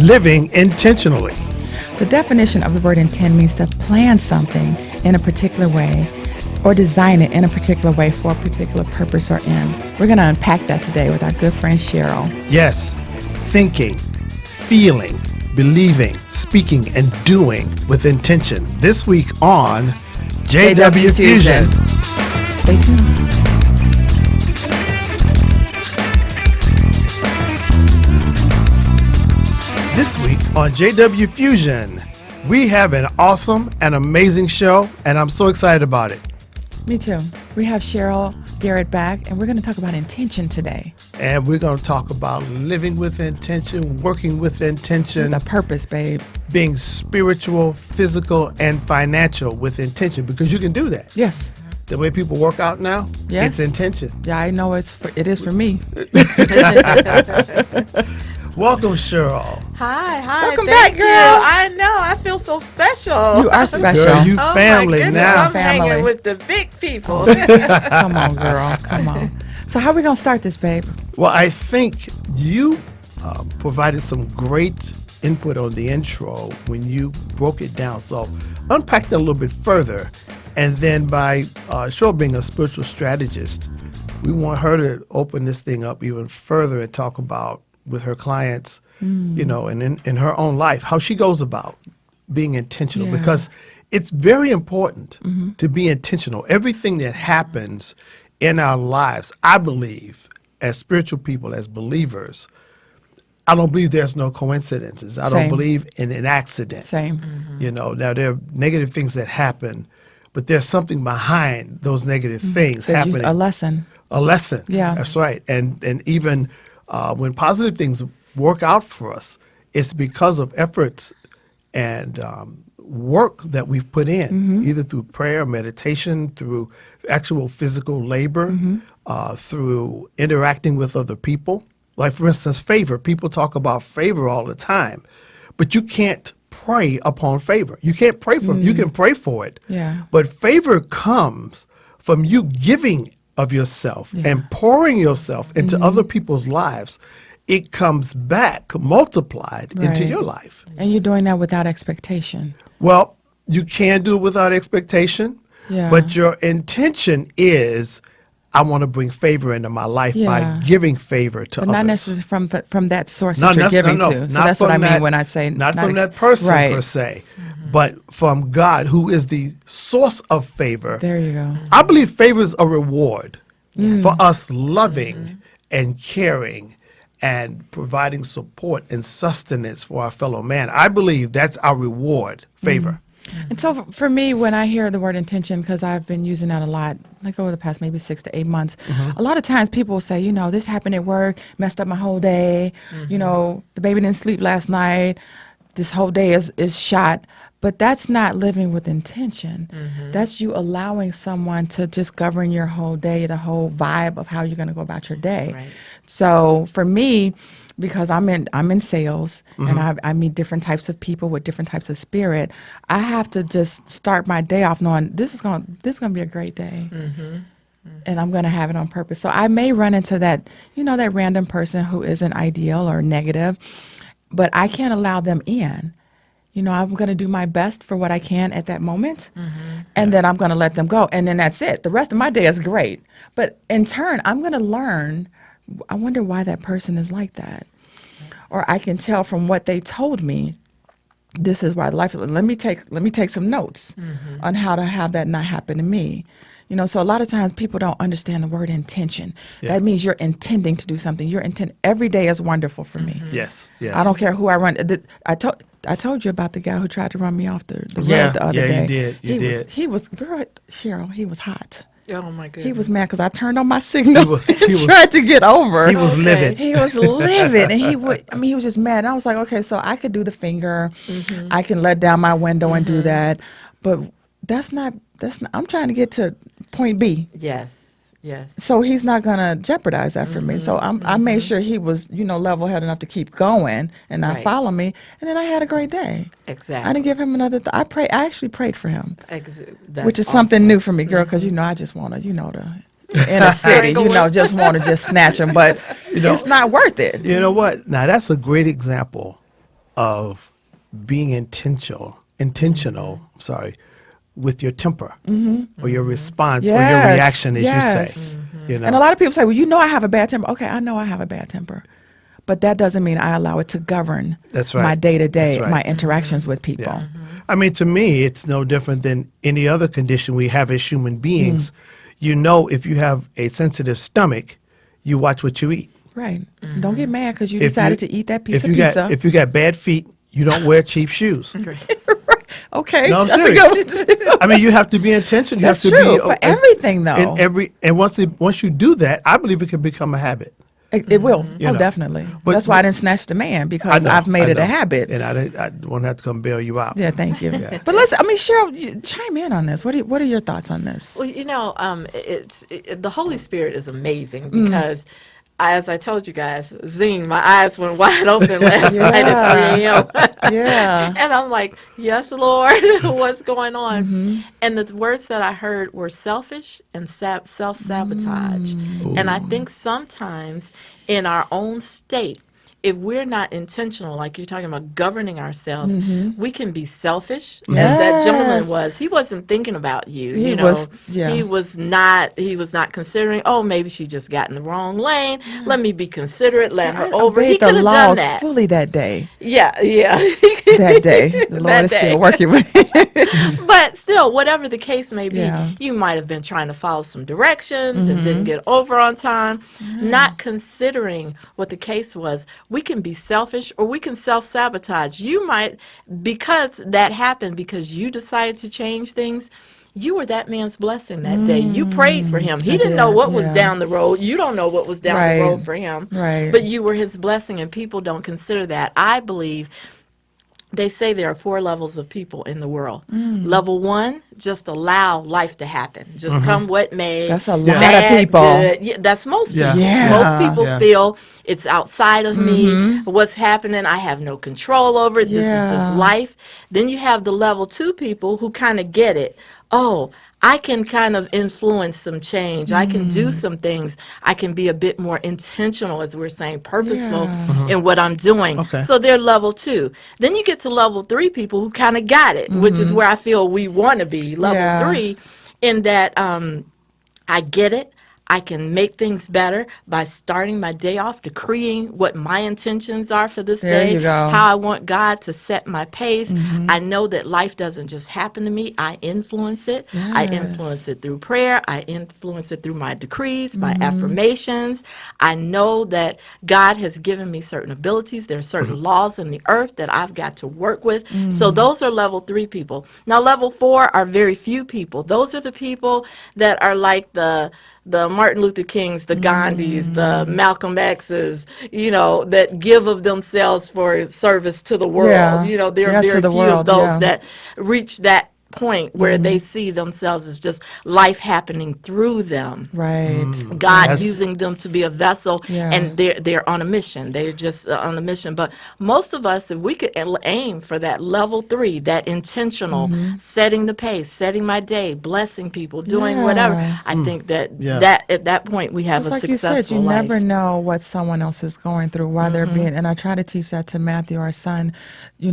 living intentionally. The definition of the word intend means to plan something in a particular way or design it in a particular way for a particular purpose or end. We're going to unpack that today with our good friend Cheryl. Yes, thinking, feeling, believing, speaking, and doing with intention. This week on JW Fusion. Stay tuned. This week on JW Fusion, we have an awesome and amazing show, and I'm so excited about it. Me too. We have Cheryl Garrett back, and we're going to talk about intention today. And we're going to talk about living with intention, working with intention. The purpose, babe. Being spiritual, physical, and financial with intention, because you can do that. Yes. The way people work out now, yes. It's intention. Yeah, I know it is for me. Welcome, Cheryl. Hi. Welcome back, girl. I know. I feel so special. You are special. Girl, you oh family my goodness, now. I'm hanging with the big people. Come on, girl. Come on. So how are we going to start this, babe? Well, I think you provided some great input on the intro when you broke it down. So unpack that a little bit further. And then by Cheryl being a spiritual strategist, we want her to open this thing up even further and talk about with her clients, you know, and in her own life, how she goes about being intentional, because it's very important to be intentional. Everything that happens in our lives, I believe, as spiritual people, as believers, I don't believe there's no coincidences. I don't believe in an accident. You know, now there are negative things that happen, but there's something behind those negative things happening. A lesson. A lesson. Yeah. That's right. And even when positive things work out for us, it's because of efforts and work that we've put in, either through prayer, meditation, through actual physical labor, through interacting with other people. Like, for instance, favor. People talk about favor all the time, but you can't pray upon favor. You can't pray for it. You can pray for it. Yeah. But favor comes from you giving of yourself and pouring yourself into other people's lives. It comes back multiplied into your life. And you're doing that without expectation. Well, you can do it without expectation, but your intention is, I want to bring favor into my life by giving favor to others. Not necessarily from that source that you're giving to. So that's what I mean when I say not from that person per se, but from God, who is the source of favor. There you go. I believe favor is a reward for us loving and caring and providing support and sustenance for our fellow man. I believe that's our reward, favor. And so for me, when I hear the word intention, because I've been using that a lot, like over the past maybe 6 to 8 months, a lot of times people will say, you know, this happened at work, messed up my whole day, you know, the baby didn't sleep last night, this whole day is shot. But that's not living with intention. That's you allowing someone to just govern your whole day, the whole vibe of how you're going to go about your day. Right. So for me, because I'm in sales and I meet different types of people with different types of spirit, I have to just start my day off knowing this is going to be a great day. And I'm going to have it on purpose. So I may run into that, you know, that random person who isn't ideal or negative, but I can't allow them in. You know, I'm going to do my best for what I can at that moment, and then I'm going to let them go. And then that's it. The rest of my day is great. But in turn, I'm going to learn, I wonder why that person is like that. Or I can tell from what they told me, this is why life is. Let me take some notes on how to have that not happen to me. You know, so a lot of times people don't understand the word intention. That means you're intending to do something. Your intent every day is wonderful for me. Yes. I don't care who I run. I told you about the guy who tried to run me off the road the other day. You did. He was, girl, Cheryl, he was hot. Oh my goodness. He was mad because I turned on my signal He was tried to get over. He was livid. He was livid, and he was just mad. And I was like, okay, so I could do the finger. I can let down my window and do that. But that's not, I'm trying to get to point B. Yes. So he's not going to jeopardize that for me. So I made sure he was, you know, level-headed enough to keep going and not follow me. And then I had a great day. Exactly. I didn't give him another I actually prayed for him, That's which is awesome. something new for me, girl, because, you know, I just want to, you know, in a city, you know, just want to just snatch him. But You know, it's not worth it. You know what? Now, that's a great example of being intentional, with your temper or your response or your Yes, reaction, as yes. you say. You know? And a lot of people say, well, you know I have a bad temper. Okay, I know I have a bad temper. But that doesn't mean I allow it to govern That's right. my day-to-day, That's right. my interactions with people. Yeah. I mean, to me, it's no different than any other condition we have as human beings. You know, if you have a sensitive stomach, you watch what you eat. Right. Don't get mad because you If decided to eat that piece if of you pizza. If you got bad feet, you don't wear cheap shoes. Okay. No, I'm that's serious. a good I mean, you have to be intentional. You That's have to true be for everything, though. And once you do that, I believe it can become a habit. It will. You Oh, know. definitely. But- That's why I but- didn't snatch the man I because know, I've made I it a know. habit. And I won't have to come bail you out. Yeah, thank you. But Cheryl, chime in on this. What are your thoughts on this? Well, the Holy Spirit is amazing because, as I told you guys, zing, my eyes went wide open last night at 3 a.m. Yeah. And I'm like, yes, Lord, what's going on? And the words that I heard were selfish and self-sabotage. And I think sometimes in our own state, if we're not intentional, like you're talking about governing ourselves, we can be selfish, as that gentleman Yes. was. He wasn't thinking about you. He you know, was- yeah. He was not considering, oh, maybe she just got in the wrong lane. Let me be considerate, let her over. He Obeyed the could have done laws that. fully that day. Yeah. That day. The Lord That is day. still working with me. But still, whatever the case may be, Yeah. you might have been trying to follow some directions and didn't get over on time, not considering what the case was. We can be selfish or we can self-sabotage. You might, because that happened because you decided to change things, you were that man's blessing that day. You prayed for him. He didn't know did, what was yeah. down the road. You don't know what was down Right. the road for him. Right. But you were his blessing, and people don't consider that. I believe they say there are 4 levels of people in the world. Level 1, just allow life to happen. Just come what may. That's a lot Bad, of people. good. Yeah, that's most Yeah. people. Yeah. Most people Yeah. feel it's outside of me. What's happening, I have no control over it. This is just Yeah. life. Then you have the level 2 people who kind of get it. Oh, I can kind of influence some change. I can do some things. I can be a bit more intentional, as we're saying, purposeful in what I'm doing. Okay. So they're level 2. Then you get to level 3 people who kind of got it, which is where I feel we want to be. Level Yeah. 3, in that I get it. I can make things better by starting my day off, decreeing what my intentions are for this There day, you go. how I want God to set my pace. I know that life doesn't just happen to me. I influence it. I Yes. influence it through prayer. I influence it through my decrees, my affirmations. I know that God has given me certain abilities. There are certain laws in the earth that I've got to work with. So those are level 3 people. Now, level 4 are very few people. Those are the people that are like the Martin Luther Kings, the Gandhis, the Malcolm X's, that give of themselves for service to the world. Yeah. There are Yeah, to very the few world, of those yeah. that reach that point where they see themselves as just life happening through them. Right. God Yes. using them to be a vessel, Yeah. and they're on a mission. They're just on a mission. But most of us, if we could aim for that level 3, that intentional, setting the pace, setting my day, blessing people, doing whatever, Yeah. I think that Yeah. that at that point we have It's a like you successful said, you life. never know what someone else is going through, why they're being, and I try to teach that to Matthew, our son, you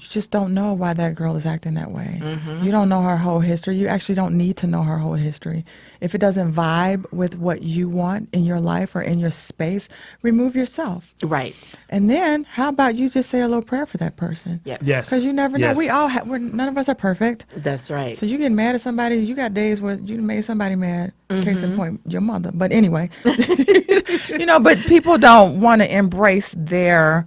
just don't know why that girl is acting that way. You don't know her whole history. You actually don't need to know her whole history. If it doesn't vibe with what you want in your life or in your space, remove yourself. Right. And then how about you just say a little prayer for that person? Yes. Yes. Because you never know. Yes. We all none of us are perfect. That's right. So you get mad at somebody, you got days where you made somebody mad. Case in point, your mother. But anyway, but people don't want to embrace their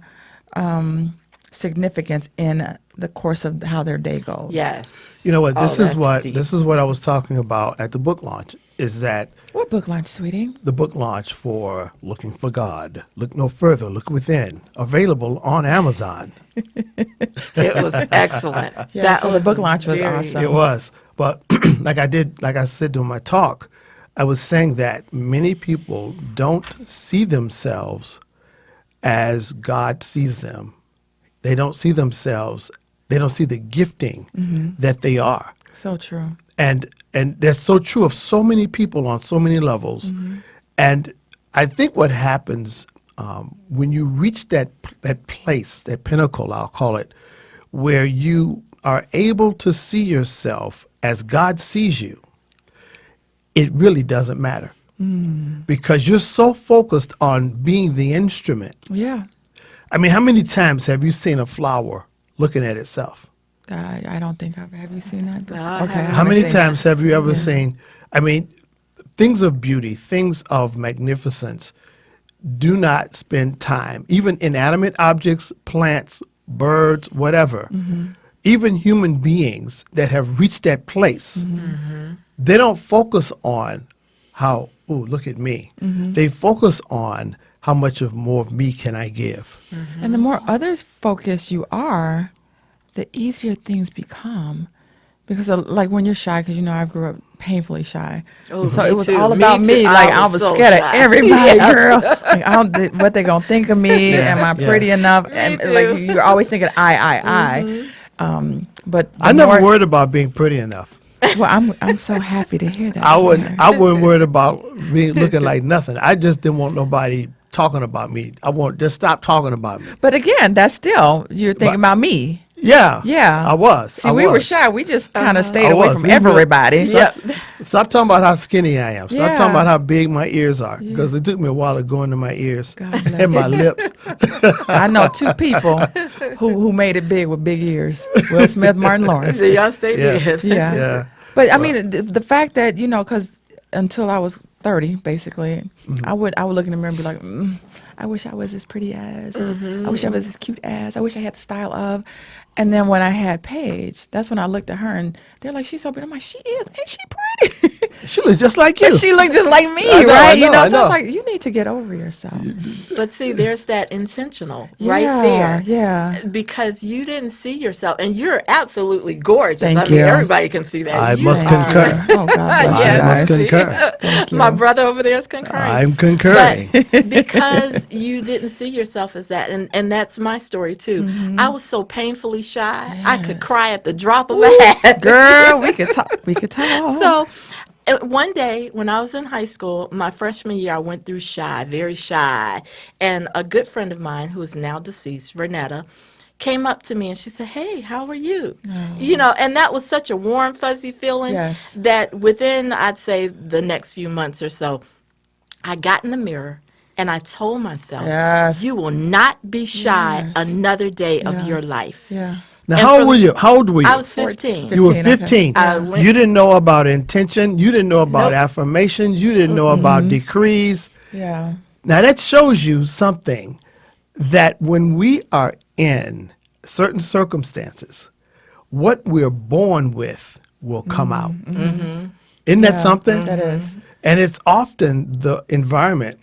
significance in the course of how their day goes. Yes. You know what? Oh, This is that's deep. what I was talking about at the book launch. Is that What book launch, sweetie? the book launch for Looking for God? Look no further. Look within. Available on Amazon. It was excellent. Yeah, so the book launch was very- awesome. It was, but like I said during my talk, I was saying that many people don't see themselves as God sees them. They don't see themselves. They don't see the gifting that they are. So true. And that's so true of so many people on so many levels. And I think what happens when you reach that place, that pinnacle, I'll call it, where you are able to see yourself as God sees you, it really doesn't matter. Because you're so focused on being the instrument. Yeah. I mean, how many times have you seen a flower looking at itself? I don't think have you seen that before? I Okay. haven't. How many seen times have you ever seen, I mean, things of beauty, things of magnificence, do not spend time, even inanimate objects, plants, birds, whatever, even human beings that have reached that place, they don't focus on how, oh, look at me. They focus on how much of more of me can I give. And the more others focused you are, the easier things become. Because like when you're shy, because I grew up painfully shy, Oh, so me it was too. all Me about too. me. Like I was so scared shy. of everybody, Yeah. girl. Like, what they gonna think of me? Yeah, Am I yeah. pretty enough? And too. like you're always thinking I. But the I never more- worried about being pretty enough. Well, I'm so happy to hear that. I sweetheart. wasn't worried about me looking like nothing. I just didn't want nobody talking about me. I want just stop talking about me. But again, that's still you're thinking about me. Yeah, Yeah. I was. See, I we were was. shy. We just kind of stayed I away was. from Even- everybody. Stop, stop talking about how skinny I am. Stop Yeah. talking about how big my ears are, because it took me a while to go into my ears God bless and my lips. I know two people who made it big with big ears: Will Smith, Martin Lawrence. Yes, they Yeah. did. Yeah. Yeah. But I mean, the fact that because until I was 30, basically, I would look in the mirror and be like, I wish I was as pretty as, or I wish I was as cute as, I wish I had the style of. And then when I had Paige, that's when I looked at her and they're like, she's so pretty. I'm like, she is, ain't she pretty? She looks just like you. And she looked just like me, I know, right? I know, I So know. it's like, you need to get over yourself. But see, there's that intentional Yeah, right there. yeah. Because you didn't see yourself, and you're absolutely gorgeous. Thank I mean, you. everybody can see that. I You must are- concur. Oh, God bless you I guys. must concur. Thank you. My brother over there is concurring. I'm concurring. But because you didn't see yourself as that, and that's my story too. I was so painfully shy. I could cry at the drop of a hat. Girl, we could talk. We could talk. So one day when I was in high school, my freshman year, I went through shy, very shy. And a good friend of mine who is now deceased, Renetta, came up to me and she said, "Hey, how are you?" And that was such a warm, fuzzy feeling Yes. that within, I'd say, the next few months or so, I got in the mirror and I told myself, Yes. you will not be shy Yes. another day of Yeah. your life. Yeah. Now, And how old from- were you? How old were you? I was 15. You were 15, okay. 15. I went- You didn't know about intention. You didn't know about Nope. affirmations. You didn't know about decrees. Yeah. Now, that shows you something, that when we are in certain circumstances, what we're born with will come out. Isn't that something? That is. And it's often the environment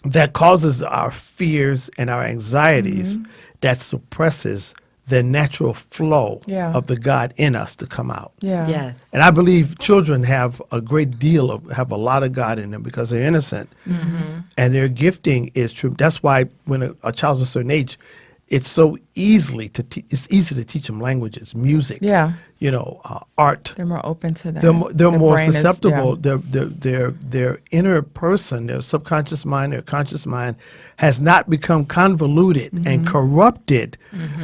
that causes our fears and our anxieties that suppresses the natural flow Yeah. of the God in us to come out. Yeah. Yes. And I believe children have a great deal have a lot of God in them because they're innocent, and their gifting is true. That's why when a child's a certain age, it's so easily it's easy to teach them languages, music, Yeah. art. They're more open to that. They're Their more brain is- susceptible. Their inner person, their subconscious mind, their conscious mind, has not become convoluted and corrupted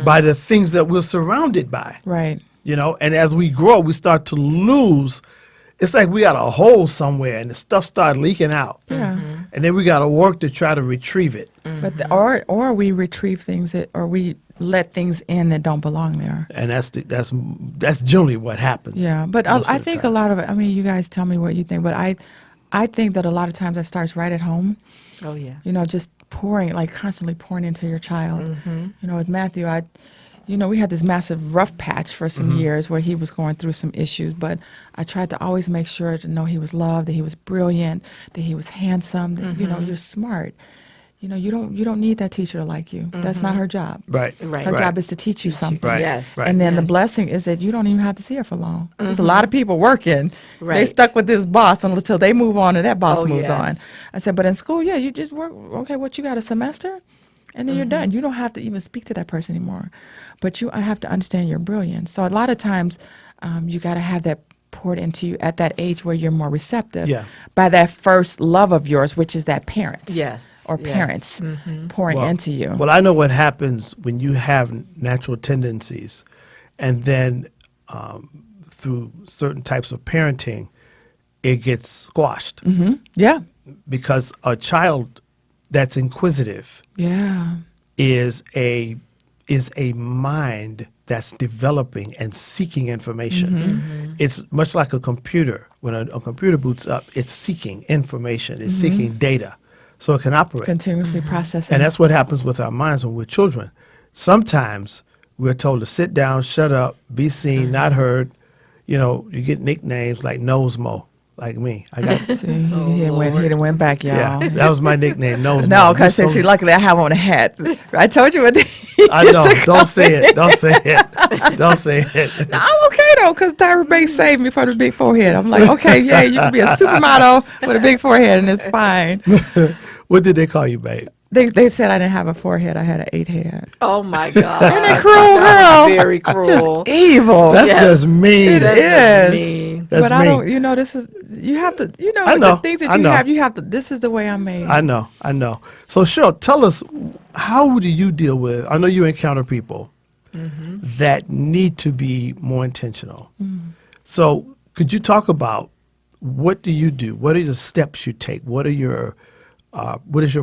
by the things that we're surrounded by. Right. And as we grow, we start to lose. It's like we got a hole somewhere, and the stuff started leaking out. Yeah. And then we got to work to try to retrieve it. But or we retrieve things or we let things in that don't belong there. And that's generally what happens. Yeah. But most of I the think time. a lot of it. I mean, you guys tell me what you think, but I think that a lot of times that starts right at home. Oh, yeah. Just pouring, like constantly pouring into your child. With Matthew, we had this massive rough patch for some years where he was going through some issues, but I tried to always make sure to know he was loved, that he was brilliant, that he was handsome, that, you're smart. You don't need that teacher to like you. That's not her job. Right. Right. Her right. job is to teach you something. Right. Yes. Right. And then the Yes. blessing is that you don't even have to see her for long. There's a lot of people working. They Right. stuck with this boss until they move on and that boss Oh, moves yes. on. I said, but in school, yeah, you just work. Okay, what you got, a semester? And then you're done. You don't have to even speak to that person anymore. But I have to understand your brilliance. So a lot of times you got to have that poured into you at that age where you're more receptive Yeah. by that first love of yours, which is that parent. Yes. or yes. parents pouring into you. Well, I know what happens when you have natural tendencies, and then through certain types of parenting, it gets squashed Yeah. because a child that's inquisitive Yeah. is a mind that's developing and seeking information. It's much like a computer. When a computer boots up, it's seeking information. It's seeking data so it can operate. Continuously processing. And that's what happens with our minds when we're children. Sometimes we're told to sit down, shut up, be seen, not heard. You know, you get nicknames like Nosemo, like me. I got See, he went back, y'all. yeah, that was my nickname, Nosemo. No, because see, luckily I have on a hat. I told you what they I used know. to call Don't say me. it. Don't say it. Don't say it. No, I'm okay though, because Tyra Banks saved me from the big forehead. I'm like, okay, yeah, you can be a supermodel with a big forehead, and it's fine. What did they call you, babe? They said I didn't have a forehead. I had an 8 head. Oh my God. Isn't that cruel, girl? Very cruel. Just evil. That's Yes. just mean. It That's is. mean. That's but I mean. don't, you know, this is, you have to, you know, I know, the things that I know. you have to, this is the way I'm made. I know. So, Cheryl, tell us, how do you deal with, I know you encounter people that need to be more intentional. So, could you talk about what do you do? What are the steps you take? What is your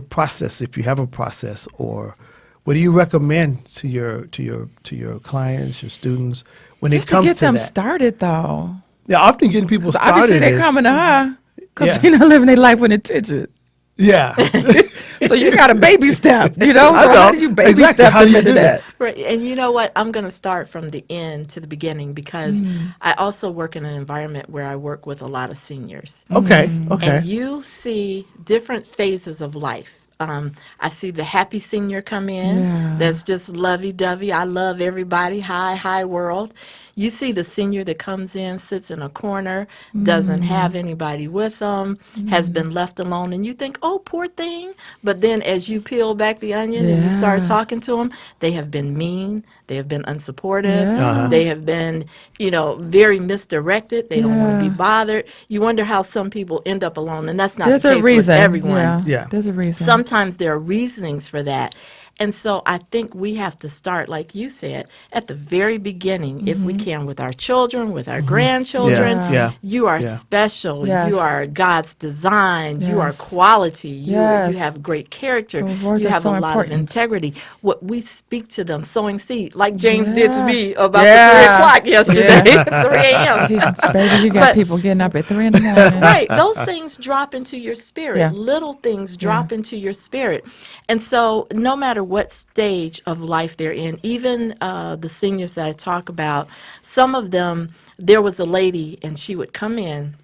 process, if you have a process, or what do you recommend to your clients, your students when Just it comes to get them that? started, though. Yeah, often getting people started Obviously, they're is- coming to her because Yeah. they're not living their life with intention. Yeah. So you got a baby step, you know? I So how know. do you baby Exactly. step How do them you into do that? Right. And you know what? I'm going to start from the end to the beginning because I also work in an environment where I work with a lot of seniors. Okay. Okay. And you see different phases of life. I see the happy senior come in Yeah. that's just lovey-dovey. I love everybody. Hi, world. You see the senior that comes in, sits in a corner, doesn't have anybody with them, has been left alone, and you think, oh, poor thing. But then as you peel back the onion and you start Yeah. talking to them, they have been mean, they have been unsupportive, Yeah. they have been, very misdirected. They don't want to be Yeah. bothered. You wonder how some people end up alone, and that's not There's the a case reason. with everyone. Yeah. Yeah. There's a reason. Sometimes there are reasonings for that. And so I think we have to start, like you said, at the very beginning, if we can, with our children, with our grandchildren. Yeah. You are Yeah. special. Yes. You are God's design. You are Yes. quality. You Yes. have great character. Those words You are have so a lot important. of integrity. What we speak to them, sowing seed, like James did to Yeah. me about Yeah. the 3 o'clock yesterday, 3 a.m. Baby, you got But- people getting up at 3 in the morning. Right. Those things drop into your spirit. Yeah. Little things drop into your spirit. And so no matter what stage of life they're in, even the seniors that I talk about, some of them, there was a lady and she would come in.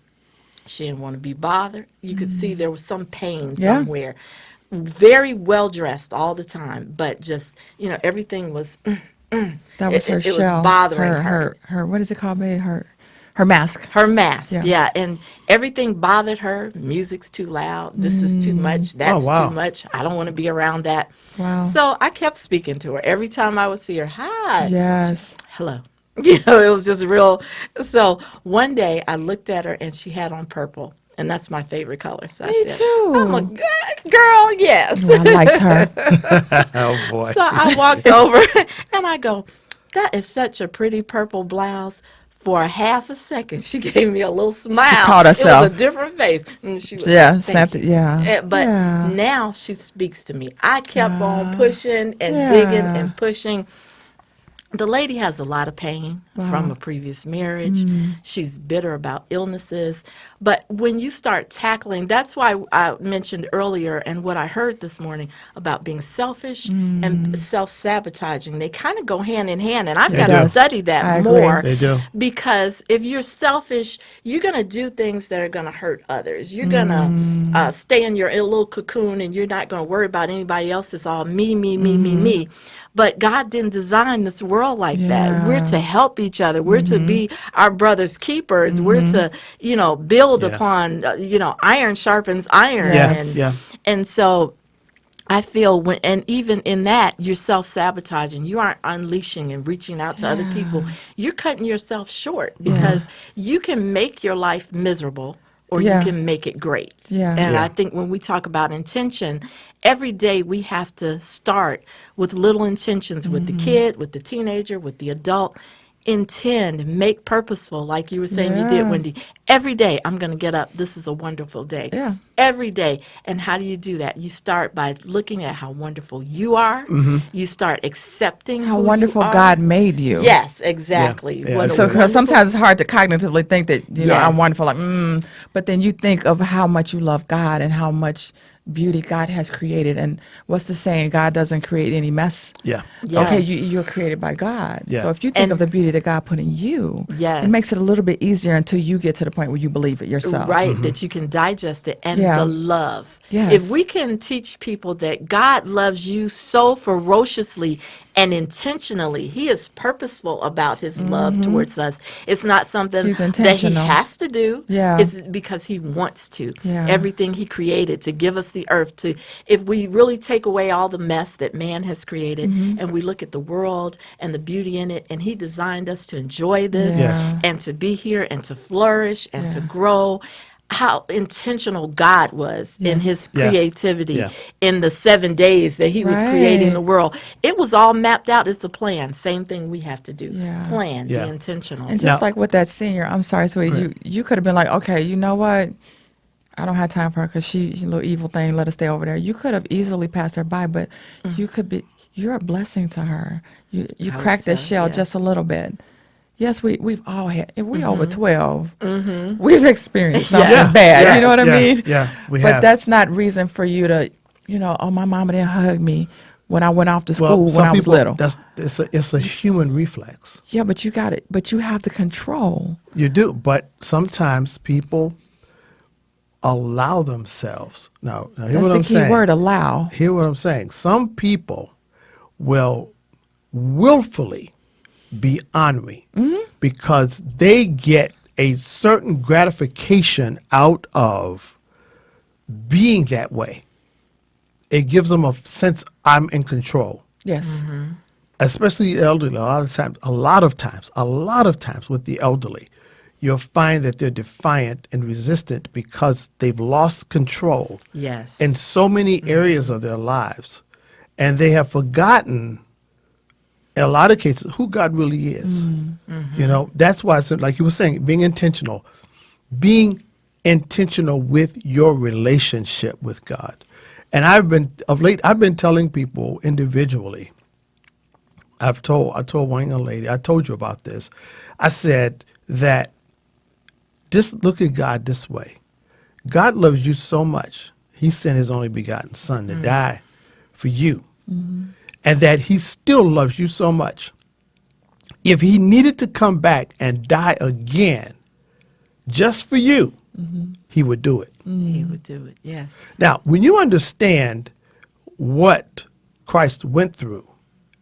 She didn't want to be bothered. You could see there was some pain Yeah. somewhere. Very well dressed all the time, but just, everything was, That was her it was shell. bothering her. What is it called, babe? Her mask. her mask, Yeah. yeah. And everything bothered her. Music's too loud. This is too much. That's wow. too much. I don't want to be around that. Wow. So I kept speaking to her. Every time I would see her, hi. Yes. Hello. It was just real. So one day I looked at her and she had on purple. And that's my favorite color. So Me I said, too. I'm a good girl, yes. Well, I liked her. Oh boy. So I walked over and I go, that is such a pretty purple blouse. For a half a second, she gave me a little smile. caught It herself. was a different face. And she was Yeah, "Thank snapped you." it. Yeah. But Yeah. now she speaks to me. I kept on pushing and Yeah. digging and pushing. The lady has a lot of pain from a previous marriage. She's bitter about illnesses. But when you start tackling, that's why I mentioned earlier and what I heard this morning about being selfish and self-sabotaging. They kind of go hand in hand. And I've got do. to study that I agree. more. They do. Because if you're selfish, you're going to do things that are going to hurt others. You're going to stay in your little cocoon and you're not going to worry about anybody else. It's all me, me, me, me, me. But God didn't design this world like that. We're to help each other. We're to be our brother's keepers. We're to, build Yeah. upon, iron sharpens iron. Yes, yeah. And so I feel and even in that, you're self-sabotaging. You aren't unleashing and reaching out to other people. You're cutting yourself short because you can make your life miserable or Yeah. you can make it great. Yeah. And Yeah. I think when we talk about intention, every day we have to start with little intentions with the kid, with the teenager, with the adult. Intend, make purposeful, like you were saying you did, Yeah. Wendy. Every day I'm going to get up. This is a wonderful day. Yeah. Every day. And how do you do that? You start by looking at how wonderful you are. You start accepting How who wonderful you are. God made you. Yes, exactly. Yeah, What it's a So, good. because wonderful- sometimes it's hard to cognitively think that, I'm Yes. wonderful, but then you think of how much you love God and how much beauty God has created. And what's the saying? God doesn't create any mess. Yeah. Yes. Okay, you're created by God. Yeah. So if you think And- of the beauty that God put in you, Yes. it makes it a little bit easier until you get to the point where you believe it yourself. Right, that you can digest it, and Yeah. the love. Yes. If we can teach people that God loves you so ferociously and intentionally, He is purposeful about His love towards us. It's not something He's that He intentional. has to do. Yeah. It's because He wants to. Yeah. Everything He created to give us the earth. To, if we really take away all the mess that man has created, and we look at the world and the beauty in it, and He designed us to enjoy this Yes. and to be here and to flourish and to Yeah. grow. How intentional God was in Yes. His Yeah. creativity Yeah. in the 7 days that He was creating Right. the world. It was all mapped out. It's a plan. Same thing we have to do. Yeah. Plan, Yeah. be intentional. And just Now- like with that senior, I'm sorry, sweetie, you could have been like, okay, you know what? I don't have time for her because she's a little evil thing. Let her stay over there. You could have easily passed her by, but you're a blessing to her. You I would cracked that say, shell yes. just a little bit. Yes, we've all had, if we over 12, we've experienced something Yeah. bad. Yeah. You know what I Yeah. mean? Yeah. We But have. that's not reason for you to, oh, my mama didn't hug me when I went off to school when some I was people, little. it's a human reflex. Yeah, but you got it. But you have the control. You do, but sometimes people allow themselves. Now hear That's what the I'm key saying. word, allow. Hear what I'm saying. Some people will willfully be ornery because they get a certain gratification out of being that way. It gives them a sense I'm in control. Yes. Especially the elderly, a lot of times with the elderly, you'll find that they're defiant and resistant because they've lost control Yes. in so many areas of their lives. And they have forgotten, in a lot of cases, who God really is. That's why it's like you were saying, being intentional with your relationship with God. And I've been telling people individually. I told one young lady, I told you about this. I said that just look at God this way. God loves you so much. He sent His only begotten Son to die for you. And that He still loves you so much. If He needed to come back and die again just for you, He would do it. He would do it. Yes. Now, when you understand what Christ went through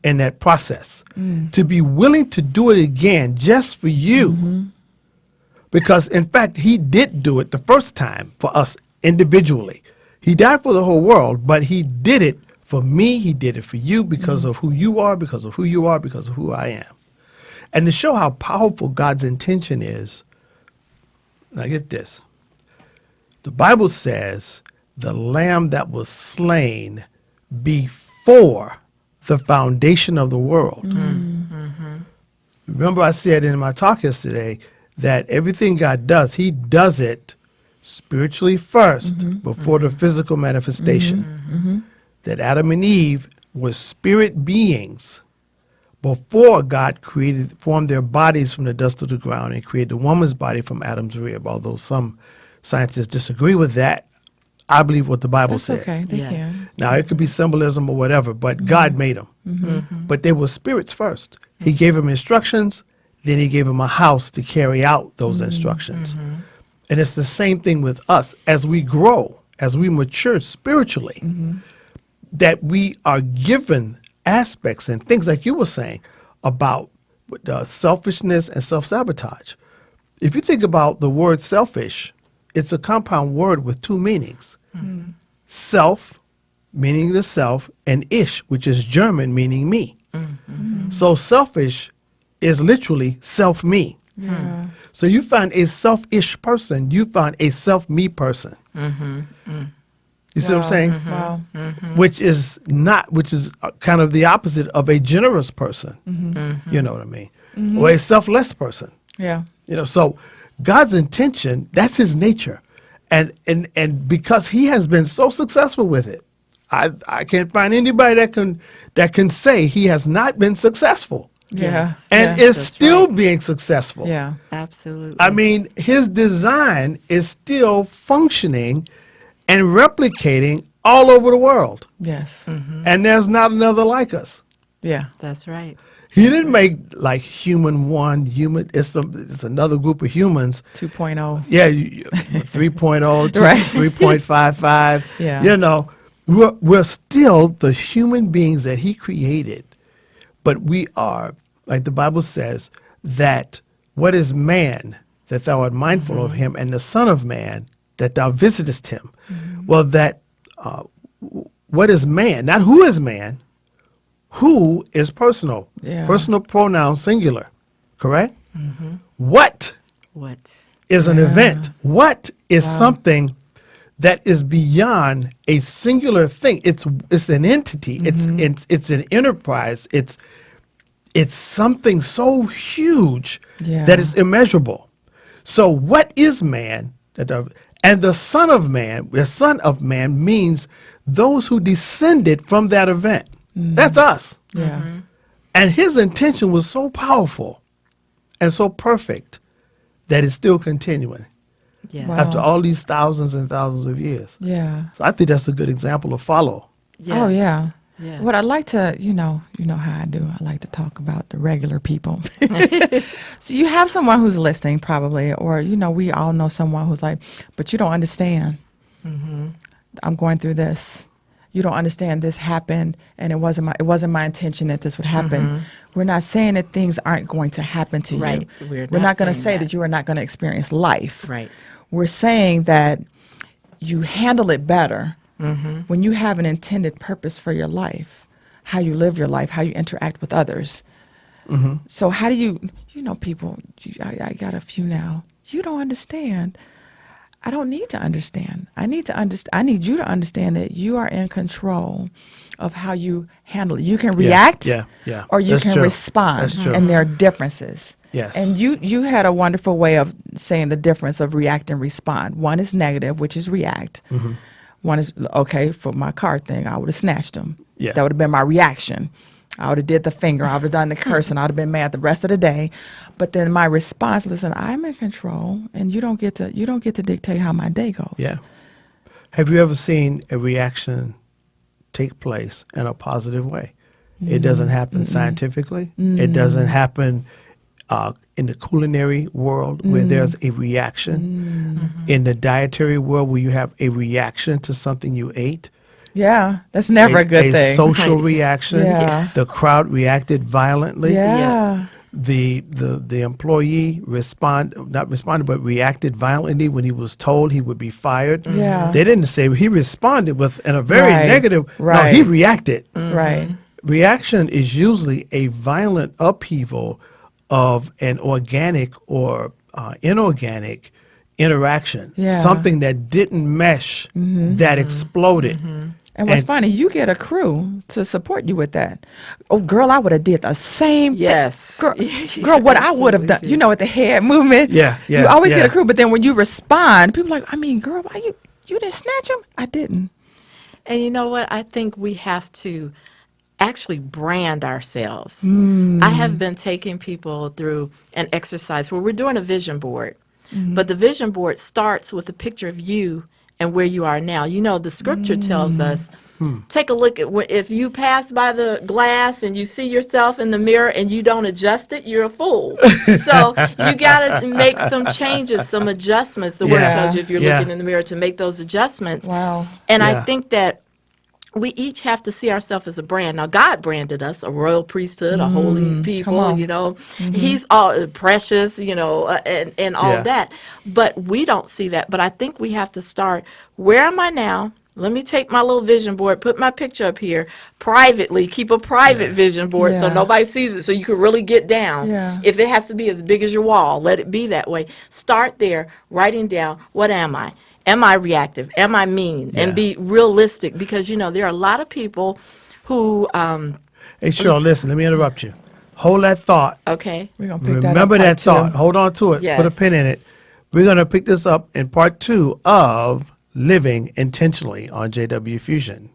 in that process, to be willing to do it again just for you, because in fact, He did do it the first time for us individually. He died for the whole world, but He did it for me. He did it for you because of who you are, because of who you are, because of who I am. And to show how powerful God's intention is, now get this. The Bible says the lamb that was slain before the foundation of the world. Remember I said in my talk yesterday that everything God does, He does it spiritually first before the physical manifestation. That Adam and Eve were spirit beings before God formed their bodies from the dust of the ground and created the woman's body from Adam's rib. Although some scientists disagree with that, I believe what the Bible That's said. okay. They Yeah. can. Now, it could be symbolism or whatever, but God made them. But they were spirits first. He gave them instructions, then He gave them a house to carry out those instructions. And it's the same thing with us. As we grow, as we mature spiritually, that we are given aspects and things like you were saying about selfishness and self-sabotage. If you think about the word selfish, it's a compound word with two meanings. Self, meaning the self, and ish, which is German, meaning me. So selfish is literally self-me. Yeah. So you find a selfish person, you find a self-me person. You see what I'm saying? Wow. Which is kind of the opposite of a generous person. You know what I mean? Or a selfless person. Yeah. So God's intention, that's his nature. And because he has been so successful with it, I can't find anybody that can say he has not been successful Yeah. and yeah. is still being successful. Yeah. Absolutely. I mean, his design is still functioning and replicating all over the world. Yes. And there's not another like us. Yeah. That's right. He didn't make like human one, it's another group of humans. 2.0. Yeah, 3.0, Right. 3.55. Yeah. We're still the human beings that he created, but we are, like the Bible says, that what is man that thou art mindful of him, and the Son of Man that thou visitest him. Well, that what is man, not who is man, who is personal. Yeah. Personal pronoun singular, correct? What What? is an event? What is something that is beyond a singular thing? It's an entity. It's an enterprise. It's something so huge Yeah. that is immeasurable. So what is man? And the Son of Man means those who descended from that event. That's us. Yeah. And his intention was so powerful and so perfect that it's still continuing Yeah. Wow. after all these thousands and thousands of years. Yeah. So I think that's a good example to follow. Yeah. Oh yeah. Yeah. What I like to, you know how I do. I like to talk about the regular people. So you have someone who's listening probably, or we all know someone who's like, but you don't understand. I'm going through this. You don't understand this happened, and it wasn't my intention that this would happen. We're not saying that things aren't going to happen to Right. you. We're We're not not going to saying say that. that you are not going to experience life. Right. We're saying that you handle it better when you have an intended purpose for your life, how you live your life, how you interact with others. So how do you people, I got a few now, you don't understand. I don't need to understand. I need you to understand that you are in control of how you handle it. You can react yeah. or you That's can true. respond. That's true. And there are differences. Yes. And you had a wonderful way of saying the difference of react and respond. One is negative, which is react. One is, okay, for my car thing, I would have snatched them. Yeah. That would have been my reaction. I would have did the finger, I would have done the curse, and I would have been mad the rest of the day. But then my response, listen, I'm in control, and you don't get to dictate how my day goes. Yeah. Have you ever seen a reaction take place in a positive way? It doesn't happen scientifically. It doesn't happen in the culinary world where there's a reaction. In the dietary world where you have a reaction to something you ate. Yeah, that's never a good thing. Social Right. reaction. Yeah. The crowd reacted violently. Yeah. The employee not responded, but reacted violently when he was told he would be fired. Yeah. They didn't say he responded in a very Right. negative. Right. No, he reacted. Right. Reaction is usually a violent upheaval of an organic or inorganic interaction. Yeah. Something that didn't mesh, that exploded. And what's And- funny, you get a crew to support you with that. Oh, girl, I would have did the same thing. Yes. Girl, what I would have done, Absolutely. with the head movement. Yeah, yeah, You always yeah. get a crew, but then when you respond, people are like, I mean, girl, why you didn't snatch him? I didn't. And you know what? I think we have to actually brand ourselves. I have been taking people through an exercise where we're doing a vision board. But the vision board starts with a picture of you and where you are now. The scripture tells us, take a look at if you pass by the glass and you see yourself in the mirror and you don't adjust it, you're a fool. So you got to make some changes, some adjustments. The word Yeah. tells you if you're Yeah. looking in the mirror to make those adjustments. Wow. And Yeah. I think that we each have to see ourselves as a brand. Now, God branded us a royal priesthood, a holy people, on. He's all precious, and all Yeah. that. But we don't see that. But I think we have to start, where am I now? Let me take my little vision board, put my picture up here privately, keep a private vision board so Yeah. nobody sees it, so you can really get down. Yeah. If it has to be as big as your wall, let it be that way. Start there, writing down, what am I? Am I reactive? Am I mean? Yeah. And be realistic, because, you know, there are a lot of people who, Hey, Cheryl, listen, let me interrupt you. Hold that thought. okay, We're gonna pick that up Remember part that thought. two. Hold on to it. Put a Yes. pin in it. We're going to pick this up in part 2 of Living Intentionally on JW Fusion.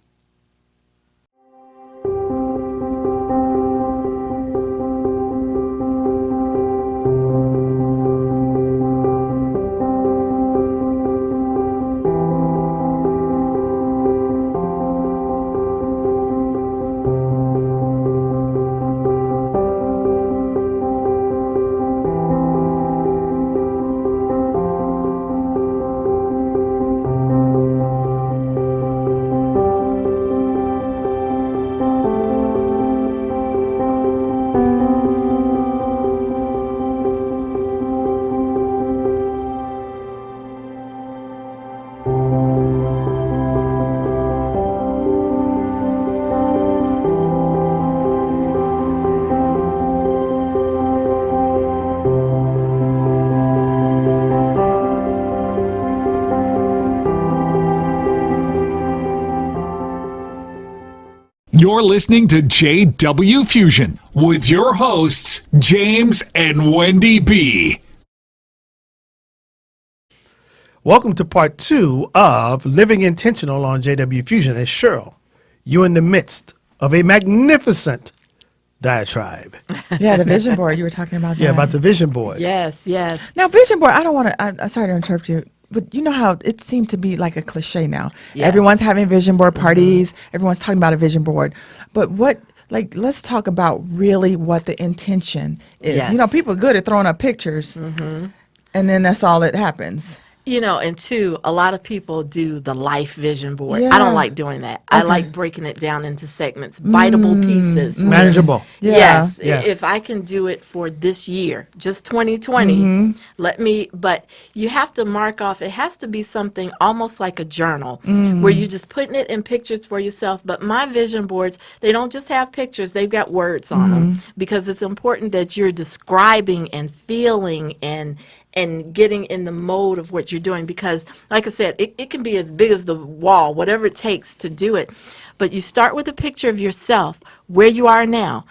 You're listening to JW Fusion with your hosts, James and Wendy B. Welcome to part 2 of Living Intentional on JW Fusion. And Cheryl, you're in the midst of a magnificent diatribe. Yeah, the vision board. You were talking about that. Yeah, about the vision board. yes, yes. Now, vision board, I don't want to, I'm sorry to interrupt you, but you know how it seemed to be like a cliche now. Yes. Everyone's having vision board parties. Everyone's talking about a vision board. But let's talk about really what the intention is. Yes. You know, people are good at throwing up pictures, and then that's all that happens. You know, and two, a lot of people do the life vision board. I Yeah. don't like doing that. I Okay. like breaking it down into segments, biteable pieces. where- Manageable. Yeah. Yes, Yeah. if I can do it for this year, just 2020, let me, but you have to mark off, it has to be something almost like a journal, where you're just putting it in pictures for yourself. But my vision boards, they don't just have pictures, they've got words on them, because it's important that you're describing and feeling and getting in the mode of what you're doing, because like I said, it can be as big as the wall, whatever it takes to do it. But you start with a picture of yourself, where you are now.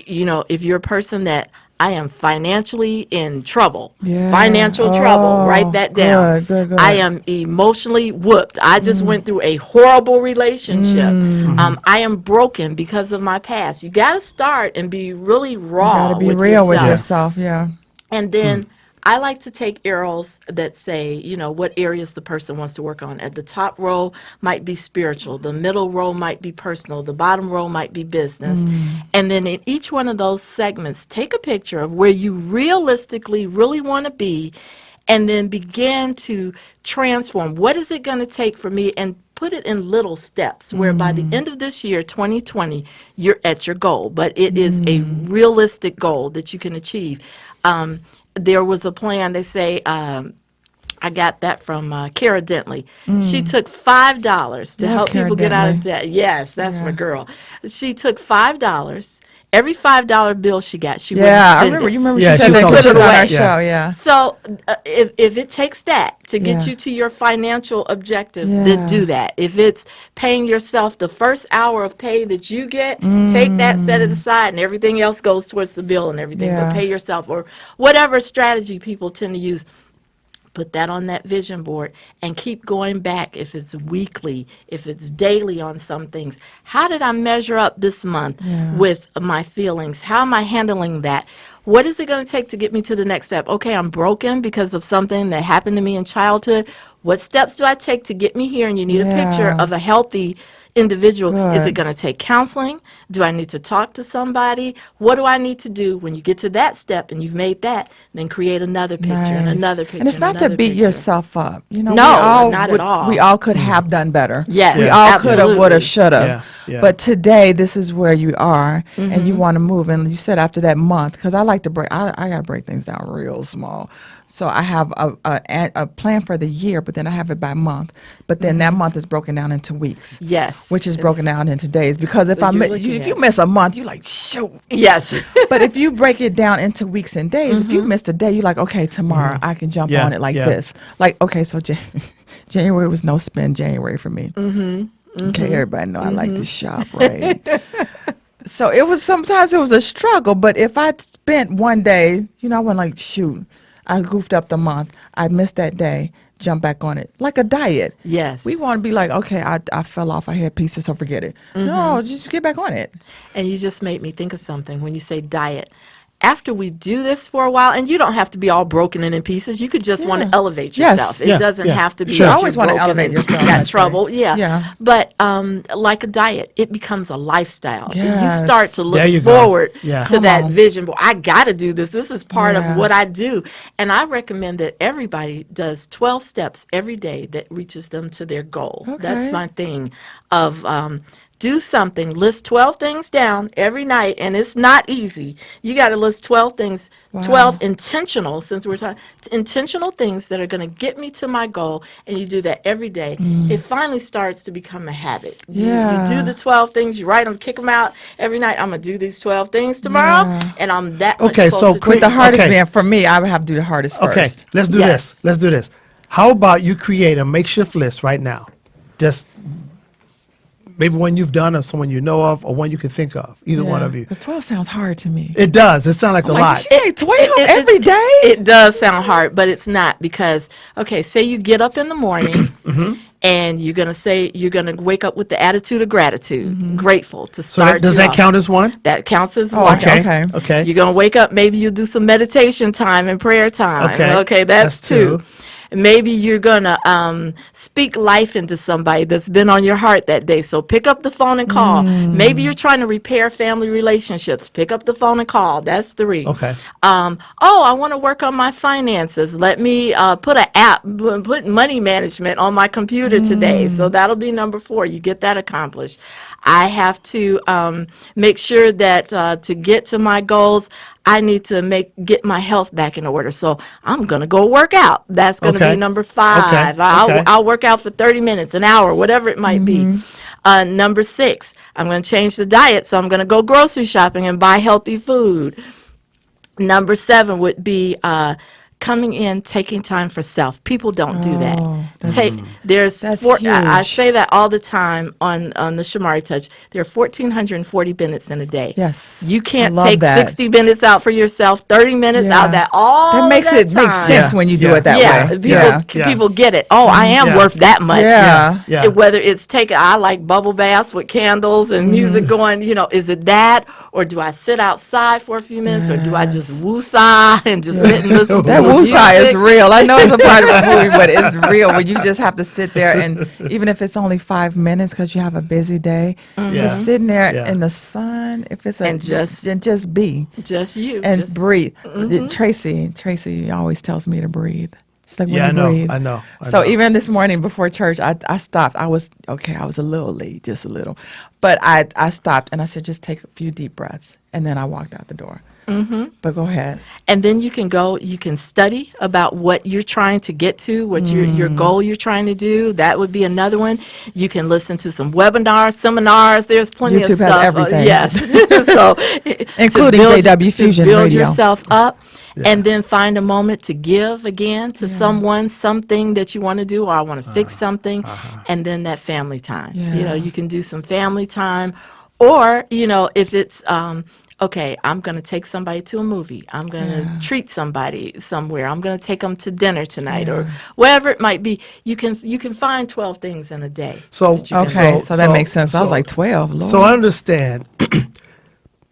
You know, if you're a person that I am financially in trouble, Yeah. financial trouble, write that down. Good. I am emotionally whooped. I just went through a horrible relationship. I am broken because of my past. You got to start and be really raw. Got to be with real yourself. with yourself. Yeah. And then I like to take arrows that say, you know, what areas the person wants to work on. At the top row might be spiritual, the middle row might be personal, the bottom row might be business. And then in each one of those segments, take a picture of where you realistically really want to be, and then begin to transform. What is it going to take for me? And put it in little steps, where by the end of this year, 2020, you're at your goal. But it is a realistic goal that you can achieve. There was a plan, they say, I got that from Kara Dentley. She took $5 to Love help Kara people get out of Dentley. debt. Yes, that's Yeah. my girl. She took $5. Every $5 bill she got, she Yeah, wouldn't I spend remember. it. You remember Yeah, she said she that told put us it on that. our Yeah. show. Yeah. So if it takes that to get Yeah. you to your financial objective, Yeah. then do that. If it's paying yourself the first hour of pay that you get, take that, set it aside, and everything else goes towards the bill and everything. Yeah. But pay yourself, or whatever strategy people tend to use. Put that on that vision board and keep going back, if it's weekly, if it's daily, on some things. How did I measure up this month with my feelings? How am I handling that? What is it going to take to get me to the next step? Okay, I'm broken because of something that happened to me in childhood. What steps do I take to get me here? And you need a picture Yeah. of a healthy individual. Is it Good. going to take counseling? Do I need to talk to somebody? What do I need to do? When you get to that step and you've made that, then create another picture and Nice. another picture. And it's not to another beat picture. yourself up. You know, No, we all not at would- all. We all could have done better. Yes, we all could have, absolutely. would have, should have. Yeah, yeah. But today, this is where you are, and you want to move. And you said after that month, because I like to break. I got to break things down real small. So I have a plan for the year, but then I have it by month. But then that month is broken down into weeks. Yes. Which is broken down into days. Because if So you're if you miss a month, you're like, shoot. Yes. But if you break it down into weeks and days, if you missed a day, you're like, okay, tomorrow I can jump on it like this. Like, okay, so January was no spend January for me. Okay, everybody know I like to shop, right? So sometimes it was a struggle, but if I spent one day, I went like, shoot, I goofed up the month. I missed that day. Jump back on it. Like a diet. Yes. We want to be like, okay, I fell off. I had pieces, so forget it. No, just get back on it. And you just made me think of something when you say diet. After we do this for a while, and you don't have to be all broken in pieces. You could just want to elevate yourself. It doesn't have to be. You always want to elevate yourself. Got trouble. Yeah. But like a diet, it becomes a lifestyle. Yes. You start to look forward to that vision. Well, I got to do this. This is part of what I do. And I recommend that everybody does 12 steps every day that reaches them to their goal. Okay. That's my thing of do something, list 12 things down every night, and it's not easy. You got to list 12 things, 12 intentional, since we're talking, intentional things that are going to get me to my goal, and you do that every day. It finally starts to become a habit. You do the 12 things, you write them, kick them out every night. I'm going to do these 12 things tomorrow, and I'm that much closer to with the hardest being, for me, I would have to do the hardest first. Okay, let's do this. Let's do this. How about you create a makeshift list right now? Just maybe one you've done or someone you know of or one you can think of, either one of you. Because 12 sounds hard to me. It does. It sounds like a lot. Did you say 12 every day? It does sound hard, but it's not because, okay, say you get up in the morning and you're going to wake up with the attitude of gratitude, grateful to start. So does that count as one? That counts as one. Okay. You're going to wake up, maybe you'll do some meditation time and prayer time. Okay, that's two. Maybe you're going to speak life into somebody that's been on your heart that day. So pick up the phone and call. Maybe you're trying to repair family relationships. Pick up the phone and call. That's 3. Okay. I want to work on my finances. Let me put money management on my computer today. So that'll be number 4. You get that accomplished. I have to make sure that to get to my goals, I need to get my health back in order. So I'm going to go work out. That's going to be number 5. I'll work out for 30 minutes, an hour, whatever it might be. Number 6, I'm going to change the diet. So I'm going to go grocery shopping and buy healthy food. Number 7 would be coming in, taking time for self. People don't do that. That's huge. I say that all the time on the Shamari Touch. There are 1,440 minutes in a day. Yes. You can't take 60 minutes out for yourself, 30 minutes out that makes it time. Make sense when you do it that way. People get it. Oh, I am worth that much. Yeah. Whether it's I like bubble baths with candles and music going, is it that? Or do I sit outside for a few minutes? Or do I just woo-sigh and just sit and listen to woosah is real. I know it's a part of a movie, but it's real when you just have to sit there and even if it's only 5 minutes because you have a busy day, just sitting there in the sun. If it's just be, just you and just breathe. Tracy always tells me to breathe. She's like, I breathe. know. So even this morning before church, I stopped. I was a little late, just a little, but I stopped and I said, just take a few deep breaths, and then I walked out the door. But go ahead. And then you can study about what you're trying to get to, what your goal you're trying to do. That would be another one. You can listen to some webinars, seminars. There's plenty YouTube of stuff. has everything. Yes. So including JW Fusion to build Radio. yourself up. And then find a moment to give again to someone something that you want to do, or I want to fix something, and then that family time. You can do some family time, or if it's okay, I'm going to take somebody to a movie. I'm going to treat somebody somewhere. I'm going to take them to dinner tonight, or whatever it might be. You can find 12 things in a day. So that makes sense. I was like 12. Lord. So I understand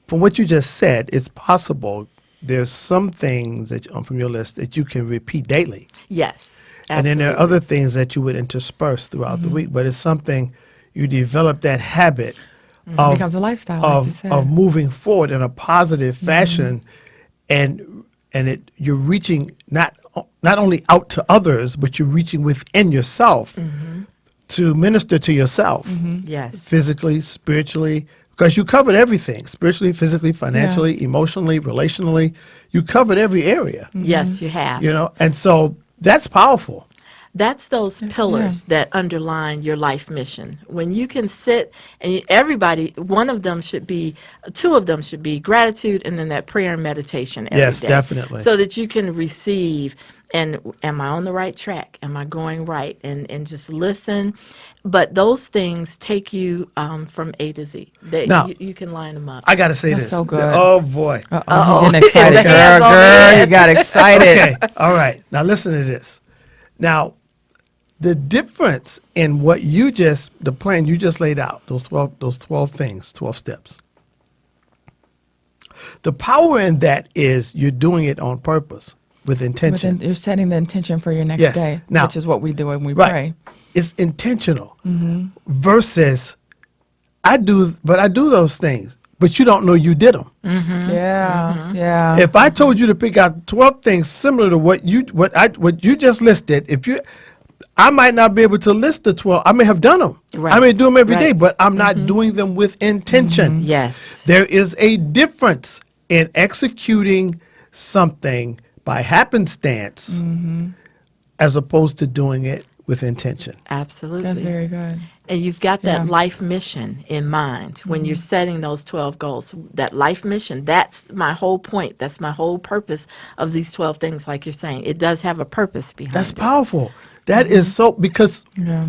from what you just said, it's possible there's some things that from your list that you can repeat daily. Yes. Absolutely. And then there are other things that you would intersperse throughout the week, but it's something you develop that habit of, it becomes a lifestyle, like you said. Of moving forward in a positive fashion, and you're reaching not only out to others, but you're reaching within yourself to minister to yourself, Yes, physically, spiritually, because you covered everything, spiritually, physically, financially, emotionally, relationally. You covered every area, Yes, you have. and so that's powerful. That's those pillars that underline your life mission. When you can sit and everybody, two of them should be gratitude and then that prayer and meditation every day. Yes, definitely. So that you can receive and am I on the right track? Am I going right? And just listen. But those things take you from A to Z. Now, you can line them up. I got to say That's this. so good. Oh, boy. Oh, you're getting excited, The hands on the girl. head. You got excited. Okay. All right. Now, listen to this. Now, the difference in the plan you just laid out, those 12 things, 12 steps. The power in that is you're doing it on purpose with intention. You're setting the intention for your next Yes. day, Now- which is what we do when we Right. pray. It's intentional versus I do those things, but you don't know you did them. Yeah, yeah. If I told you to pick out 12 things similar to what you just listed, I might not be able to list the 12. I may have done them. Right. I may do them every day, Right. but I'm not doing them with intention. Yes. There is a difference in executing something by happenstance as opposed to doing it with intention. Absolutely. That's very good. And you've got that Yeah. life mission in mind when you're setting those 12 goals. That life mission, that's my whole point. That's my whole purpose of these 12 things, like you're saying. It does have a purpose behind That's it. powerful. That is so, because Yeah.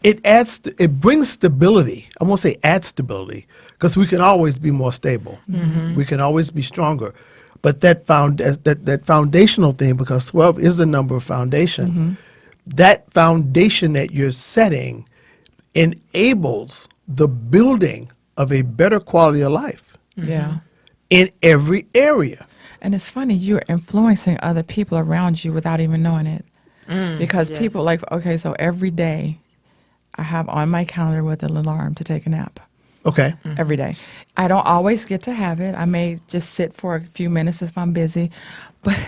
it brings stability. I won't say add stability, because we can always be more stable. We can always be stronger. But that foundational thing, because 12 is the number of foundation, that foundation that you're setting enables the building of a better quality of life Yeah. in every area. And it's funny, you're influencing other people around you without even knowing it. Because yes. people okay, so every day I have on my calendar with an alarm to take a nap. Okay. Every day. I don't always get to have it. I may just sit for a few minutes if I'm busy. But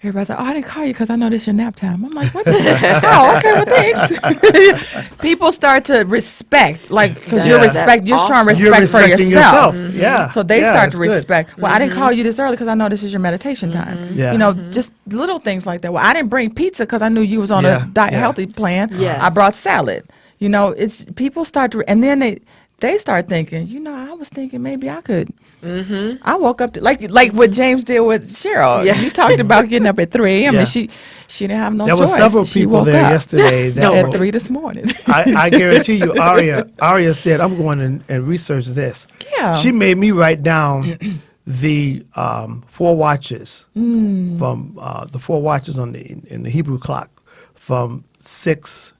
everybody's like, oh, I didn't call you because I know this is your nap time. I'm like, what? Oh, okay, well, thanks. People start to respect, because Yeah. you're That's you're showing awesome. You're respect for respecting yourself. Yeah. So they Yeah, start to that's good. respect. Well, I didn't call you this early because I know this is your meditation time. Yeah. Just little things like that. Well, I didn't bring pizza because I knew you was on Yeah, a diet yeah. healthy plan. Yes. I brought salad. It's people start to, and then they start thinking, I was thinking maybe I could. I woke up to, like what James did with Cheryl. Yeah. You talked about getting up at 3 a.m. Yeah. and she didn't have no There choice. were several She people woke there up yesterday that at were- 3 this morning. I guarantee you, Aria said, I'm going and research this. Yeah. She made me write down the 4 watches from the 4 watches in the Hebrew clock from 6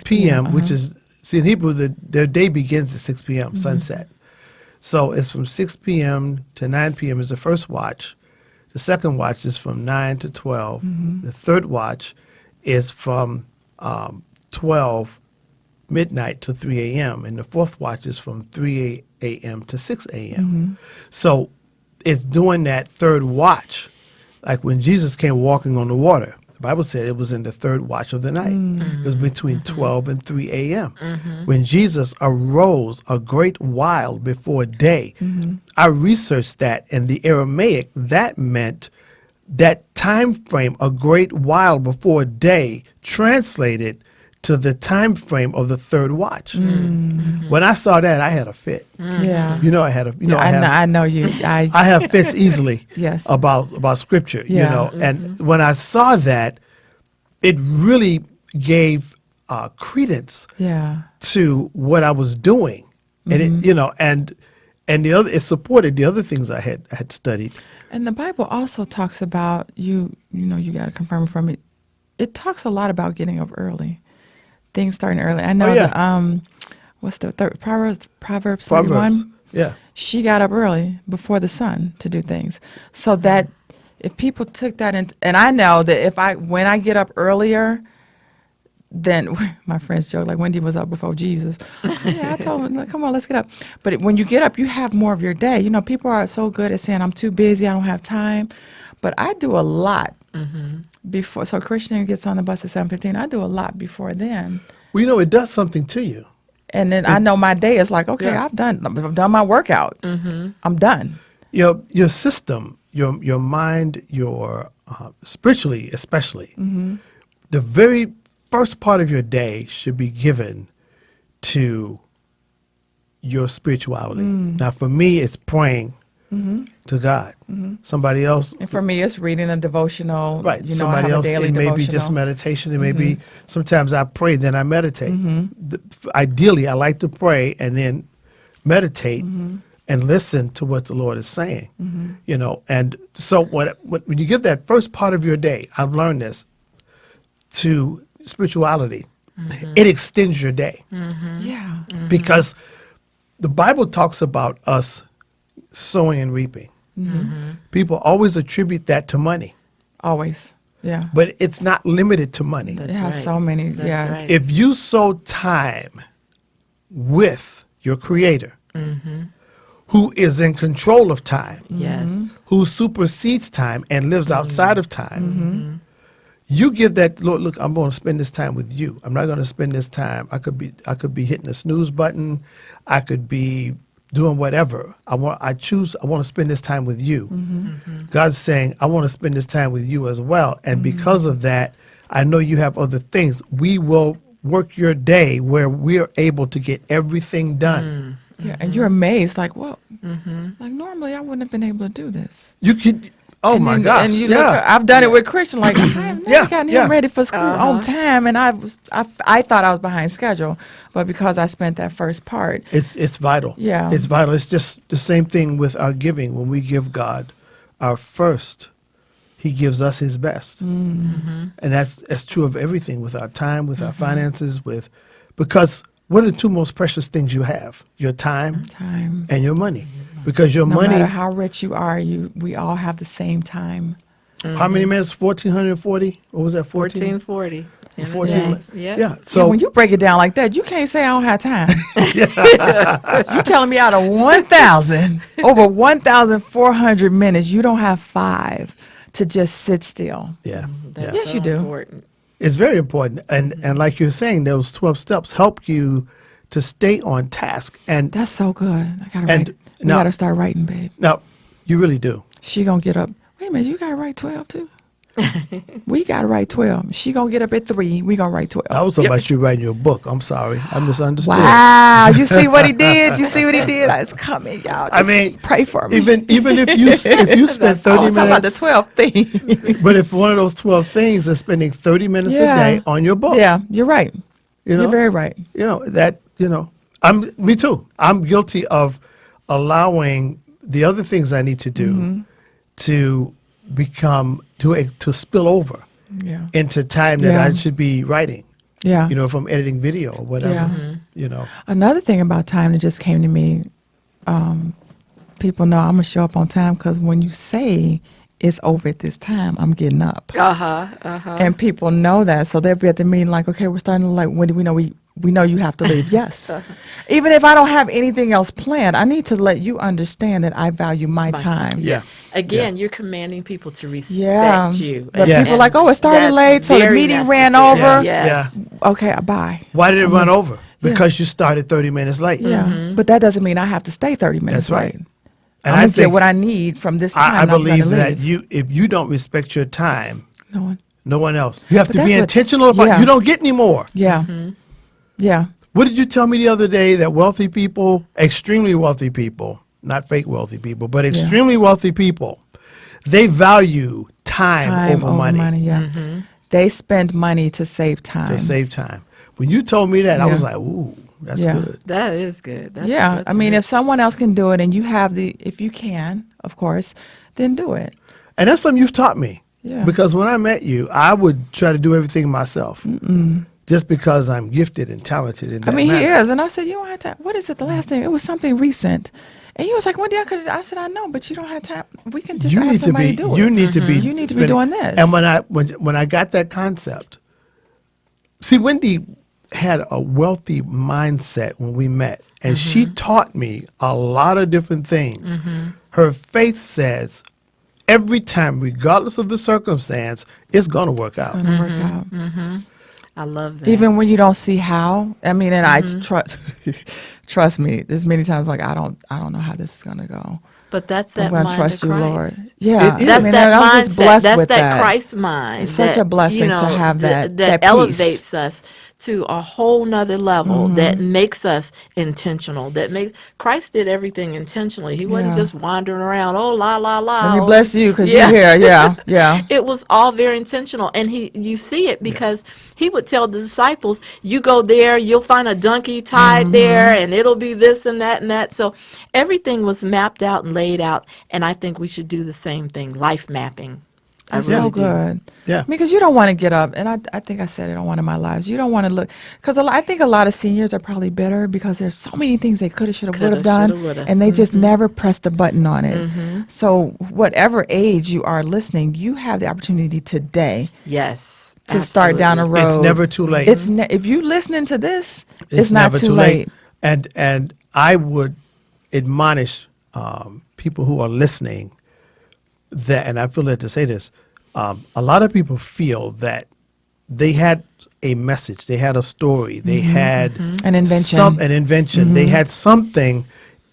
p.m., which is, in Hebrew, their day begins at 6 p.m., sunset. So it's from 6 p.m. to 9 p.m. is the first watch. The second watch is from 9 to 12. The third watch is from 12 midnight to 3 a.m. And the fourth watch is from 3 a.m. to 6 a.m. So it's doing that third watch. Like when Jesus came walking on the water, the Bible said it was in the third watch of the night. It was between 12 and 3 a.m. When Jesus arose a great while before day. I researched that in the Aramaic, that meant that time frame, a great while before day, translated to the time frame of the third watch. When I saw that, I had a fit. Yeah. I had a, I know you. I have fits easily Yes. about scripture, Yeah. and when I saw that, it really gave credence Yeah. to what I was doing, and it, and the other, it supported the other things I had studied. And the Bible also talks about you got to confirm it for me. It talks a lot about getting up early, things starting early. I know yeah. what's the third Proverbs 31? Yeah. She got up early before the sun to do things. So that if people took that and I know that when I get up earlier, then my friends joke like Wendy was up before Jesus. Yeah, I told them, come on, let's get up. But when you get up, you have more of your day. People are so good at saying I'm too busy, I don't have time. But I do a lot before. So Christian gets on the bus at 7:15. I do a lot before then. Well, it does something to you. And then I know my day is like, okay, Yeah. I've done my workout. I'm done. Your system, your mind, your spiritually especially, the very first part of your day should be given to your spirituality. Now, for me, it's praying to God. Somebody else, And for me, it's reading a devotional. right? You know, Somebody I have else, a daily it may devotional. be just meditation. It may be sometimes I pray, then I meditate. Ideally, I like to pray and then meditate and listen to what the Lord is saying. You know, and so when you give that first part of your day, I've learned this, to spirituality, it extends your day. Yeah. Because the Bible talks about us sowing and reaping. People always attribute that to money, Always. Yeah. but it's not limited to money. It That's has right. so many. That's Yeah. right. If you sow time with your Creator, who is in control of time, Yes. who supersedes time and lives outside of time, you give that, Lord, look, I'm going to spend this time with you. I'm not going to spend this time. I could be hitting the snooze button. I could be doing whatever. I want to spend this time with you. God's saying, I want to spend this time with you as well. And because of that, I know you have other things. We will work your day where we are able to get everything done. Yeah. And you're amazed, like, well, like normally I wouldn't have been able to do this. You could, oh And my then- gosh, And you yeah. look, I've done it with Christian. Like, I've never Yeah, gotten yeah. him ready for school on time, and I thought I was behind schedule, but because I spent that first part, It's vital. Yeah. It's vital. It's just the same thing with our giving. When we give God our first, He gives us His best. And that's true of everything, with our time, with our finances, because what are the two most precious things you have? Your time time. and your money. Because your No money, matter how rich you are, we all have the same time. how many minutes? 1,440? What was that? 14? 1440. in a 14 day. mi- Yeah. Yeah. So So when you break it down like that, you can't say I don't have time. You telling me out of 1,000, over 1,400 minutes, you don't have 5 to just sit still. yeah. That's Yes, so you do. important. It's very important. And like you're saying, those 12 steps help you to stay on task. And That's so good. I gotta And write. We now- gotta start writing, babe. now, you really do. She gonna get up. Wait a minute, you gotta write 12 too. We gotta write 12. She gonna get up at 3. We gonna write 12. I was talking about you writing your book. I'm sorry. I misunderstood. Wow, you see what he did? You see what he did? It's coming, y'all. I Just mean, pray for me. Even if you spend I 30 was talking about the minutes, 12 thing. but if one of those 12 things is spending 30 minutes a day on your book, Yeah, you're right. you know, You're very right. me too. I'm guilty of allowing the other things I need to do to become to spill over Yeah. into time that Yeah. I should be writing. Yeah. You know, if I'm editing video or whatever. Yeah. You know, Another thing about time that just came to me, people know I'm going to show up on time because when you say it's over at this time, I'm getting up. And people know that. So they'll be at the meeting like, okay, we're starting to like, when do we know we know you have to leave? Yes. Even if I don't have anything else planned, I need to let you understand that I value my time. yeah. Again, you're commanding people to respect Yeah. you. But Yes. people are like, oh, it started That's late, so the very meeting ran necessary. over. Yes. Yeah. Okay, bye. Why did it run over? Because you started 30 minutes late. Yeah. But that doesn't mean I have to stay 30 minutes That's right. late. And I'm I going to get think what I need from this time. I and I'm gonna believe that leave. if you don't respect your time, No one. no one else. You have But to that's be what- intentional about yeah. you don't get any more. Yeah. Yeah. What did you tell me the other day that wealthy people, extremely wealthy people, not fake wealthy people, but extremely wealthy people, they value time over money. Yeah. They spend money to save time. They save time. When you told me that, I Yeah. was like, ooh, that's Yeah. good. That is good. That's, Yeah. that's I mean, rich. if someone else can do it and you have if you can, of course, then do it. And that's something you've taught me. Yeah. Because when I met you, I would try to do everything myself. Just because I'm gifted and talented in that I mean, manner. he is. And I said, you don't have time. What is it the last thing? It was something recent. And he was like, well, I said, I know, but you don't have time. We can just You have need to somebody be. do it. You need to be. You need to be spending- doing this. And when I got that concept, see, Wendy had a wealthy mindset when we met, and she taught me a lot of different things. Her faith says every time, regardless of the circumstance, it's going to work out. It's going to work out. I love that. Even when you don't see how. I mean, and I trust me. There's many times like I don't know how this is gonna go. But that's I'm that gonna mind trust of you, Christ. Lord. Yeah, It is. That's that I'm just mindset. blessed That's with that Christ mind. It's such that, a blessing to have that that peace. elevates us to a whole nother level. Mm-hmm. That makes us intentional. That makes Christ did everything intentionally. He wasn't Yeah. just wandering around. Oh la la la. Let me oh, bless you because yeah. you're here. Yeah. It was all very intentional, and you see it because he would tell the disciples, "You go there, you'll find a donkey tied there, and it'll be this and that and that." So everything was mapped out and laid out, and I think we should do the same thing, life mapping. I That's really so do. good. Yeah. Because you don't want to get up, and I think I said it on one of my lives. You don't want to look, because I think a lot of seniors are probably bitter because there's so many things they coulda, shoulda, woulda Coulda, done, shoulda, woulda. and they just never pressed the button on it. So whatever age you are listening, you have the opportunity today Yes. to start down a absolutely. road. It's never too late. It's if you listening to this, it's not never too late. And I would admonish people who are listening that, and I feel led to say this, a lot of people feel that they had a message, they had a story, they had An invention. an invention, they had something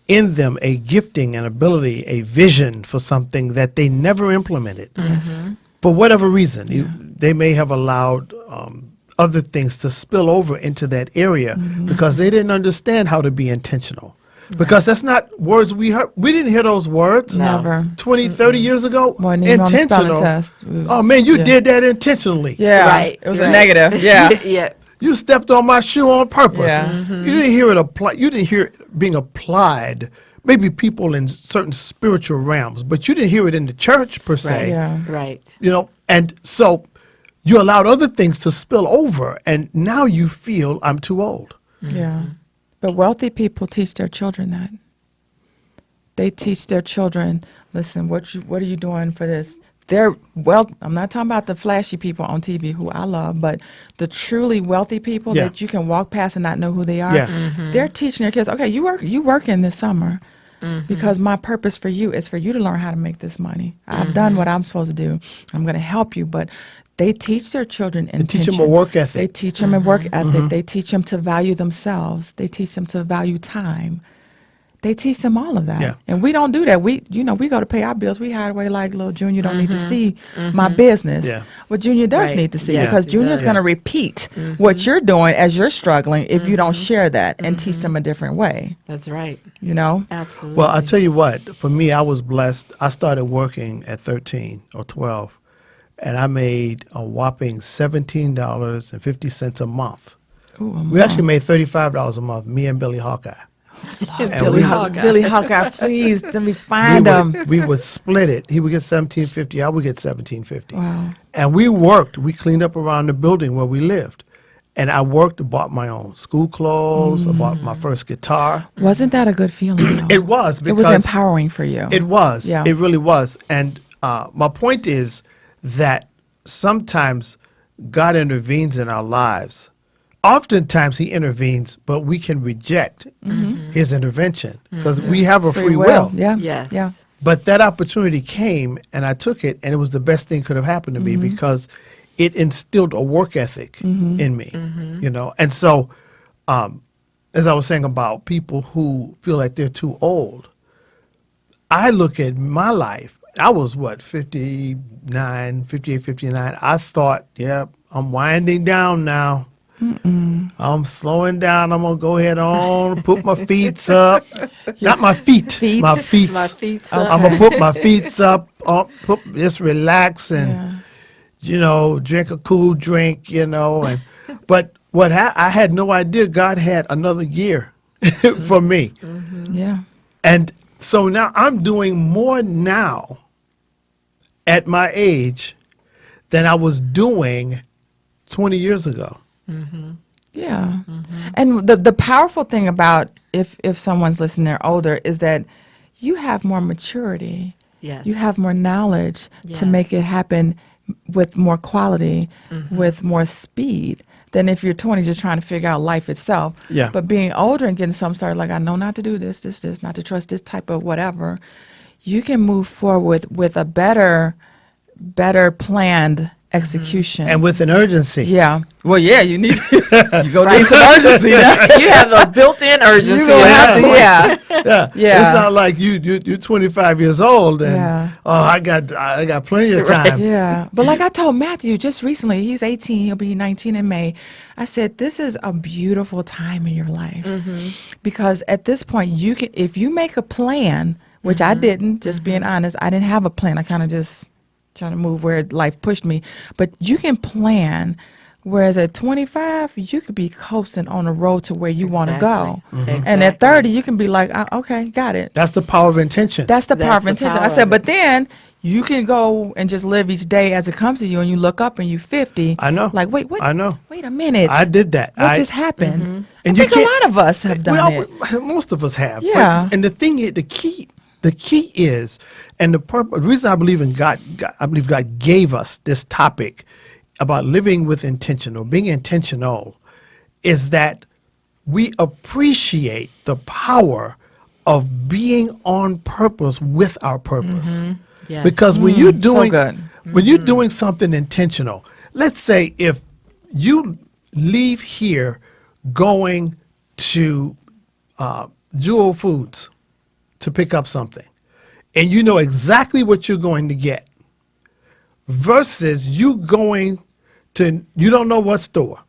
in them, a gifting, an ability, a vision for something that they never implemented. Yes. For whatever reason, they may have allowed other things to spill over into that area because they didn't understand how to be intentional. Because that's not words we heard. We didn't hear those words Never. 20, 30 years ago. Wasn't even on the spelling Intentional. test. It was- Oh, man, you yeah. did that intentionally. Yeah. Right, It was right. a negative. Yeah. Yeah. You stepped on my shoe on purpose. Yeah. You didn't hear it applied. You didn't hear it being applied. Maybe people in certain spiritual realms, but you didn't hear it in the church per se. Right. Yeah. Right. You know, and so you allowed other things to spill over, and now you feel I'm too old. Yeah. But wealthy people teach their children that. They teach their children, listen, what are you doing for this? I'm not talking about the flashy people on TV who I love, but the truly wealthy people Yeah. that you can walk past and not know who they are. Yeah. They're teaching their kids, okay, you working this summer because my purpose for you is for you to learn how to make this money. I've done what I'm supposed to do. I'm going to help you, but they teach their children intention. teach them a work ethic. They teach them a work ethic. They teach them to value themselves. They teach them to value time. They teach them all of that. Yeah. And we don't do that. We go to pay our bills. We hide away like little Junior don't need to see my business. Yeah. What Junior does Right. need to see Yes, because he Junior's does. going to repeat what you're doing as you're struggling if you don't share that and teach them a different way, That's right. you know? Absolutely. Well, I'll tell you what, for me, I was blessed. I started working at 13 or 12, and I made a whopping $17.50 a month. Ooh, We actually made $35 a month, me and Billy Hawkeye. Billy Hawkeye. Billy Hawkeye, please let me we find him. we would split it. He would get $17.50. I would get $17.50. Wow. And we worked. We cleaned up around the building where we lived. And I worked, bought my own school clothes. I bought my first guitar. Wasn't that a good feeling? Though? It was It because was empowering for you. It was. Yeah. It really was. And my point is that sometimes God intervenes in our lives. Oftentimes he intervenes, but we can reject his intervention because we have a free will. Yeah. Yes. Yeah. But that opportunity came, and I took it, and it was the best thing could have happened to me because it instilled a work ethic in me, you know. And so, as I was saying about people who feel like they're too old, I look at my life. I was, 58, 59. I thought, yep, I'm winding down now. I'm slowing down. I'm going to go ahead on, put my feet up. Not my feet. Feet. My feet. My feet's Okay. up. I'm going to put my feet up, just relax and, you know, drink a cool drink, you know. And but I had no idea God had another year for me. Yeah. And so now I'm doing more now at my age than I was doing 20 years ago. Yeah. And the powerful thing about if someone's listening, they're older, is that you have more maturity. Yes. You have more knowledge to Yeah. make it happen with more quality, with more speed than if you're 20 just trying to figure out life itself. Yeah. But being older and getting something started, like I know not to do this, not to trust this type of whatever, you can move forward with a better planned execution. And with an urgency. Yeah. Well, yeah, you need you go need some urgency. You have a built-in urgency. You gonna have to, yeah. Yeah. Yeah. It's not like you're 25 years old and Yeah. I got plenty of time. Yeah. But like I told Matthew just recently, he's 18, he'll be 19 in May. I said, this is a beautiful time in your life. Because at this point, you can, if you make a plan, which I didn't, just being honest, I didn't have a plan. I kind of just trying to move where life pushed me. But you can plan. Whereas at 25, you could be coasting on the road to where you want to go. And at 30, you can be like, okay, got it. That's the power of intention. That's the power of the intention. power I said, of but then you can go and just live each day as it comes to you, and you look up and you're 50. I know. Like, wait, what? I know. Wait a minute. I did that. What just happened? I And you think a can't- lot of us have done it. Most of us have. Yeah. And the thing is, the key is, and the reason I believe in God, I believe God gave us this topic about living with intention or being intentional, is that we appreciate the power of being on purpose with our purpose. Yes. Because when you're doing good. when you're doing something intentional, let's say if you leave here going to Jewel Foods to pick up something, and you know exactly what you're going to get, versus you going to, you don't know what store.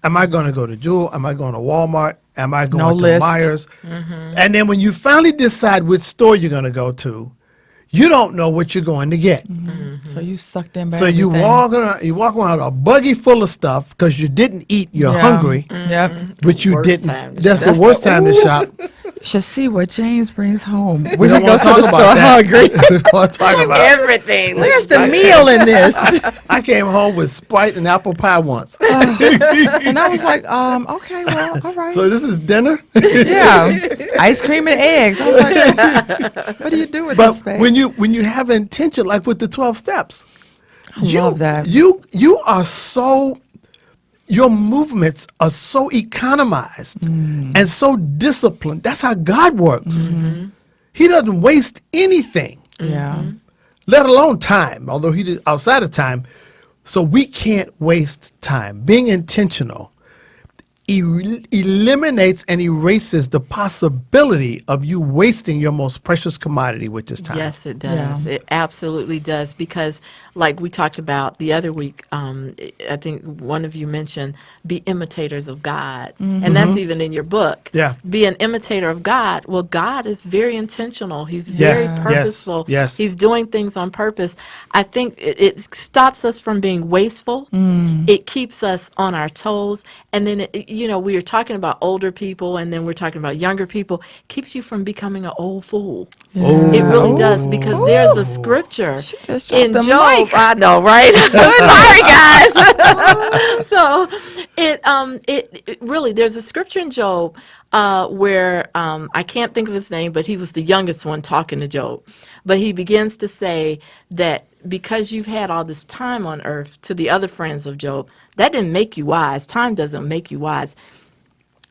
Am I going to go to Jewel? Am I going to Walmart? Am I going to list. Myers? And then when you finally decide which store you're going to go to, you don't know what you're going to get. So you sucked in by So you everything. walk around a buggy full of stuff because you didn't eat. You're Yeah. hungry, Yep. but you Worst didn't. time to That's shop. the worst time to shop. You should see what James brings home. We don't want to talk about that. We don't want to talk about it. Everything. Where's the meal in this? I came home with Sprite and apple pie once. And I was like, okay, well, all right. So this is dinner. Yeah, ice cream and eggs. I was like, what do you do with But this, babe? when you have intention, like with the 12 steps, I love that. You are so, your movements are so economized and so disciplined. That's how God works. He doesn't waste anything, Yeah. let alone time, although he did outside of time. So we can't waste time. Being intentional eliminates and erases the possibility of you wasting your most precious commodity, which is time. Yes, it does. It absolutely does. Because, like we talked about the other week, I think one of you mentioned, be imitators of God. And that's even in your book. Yeah. Be an imitator of God. Well, God is very intentional. He's very Yes, yes, purposeful. yes. He's doing things on purpose. I think it stops us from being wasteful. It keeps us on our toes. And then, we are talking about older people, and then we're talking about younger people. Keeps you from becoming an old fool. It really does, because there's a scripture She just in dropped the Job. mic. I know, right? Sorry, guys. So it really, there's a scripture in Job where I can't think of his name, but he was the youngest one talking to Job. But he begins to say that because you've had all this time on earth, to the other friends of Job, that didn't make you wise. Time doesn't make you wise.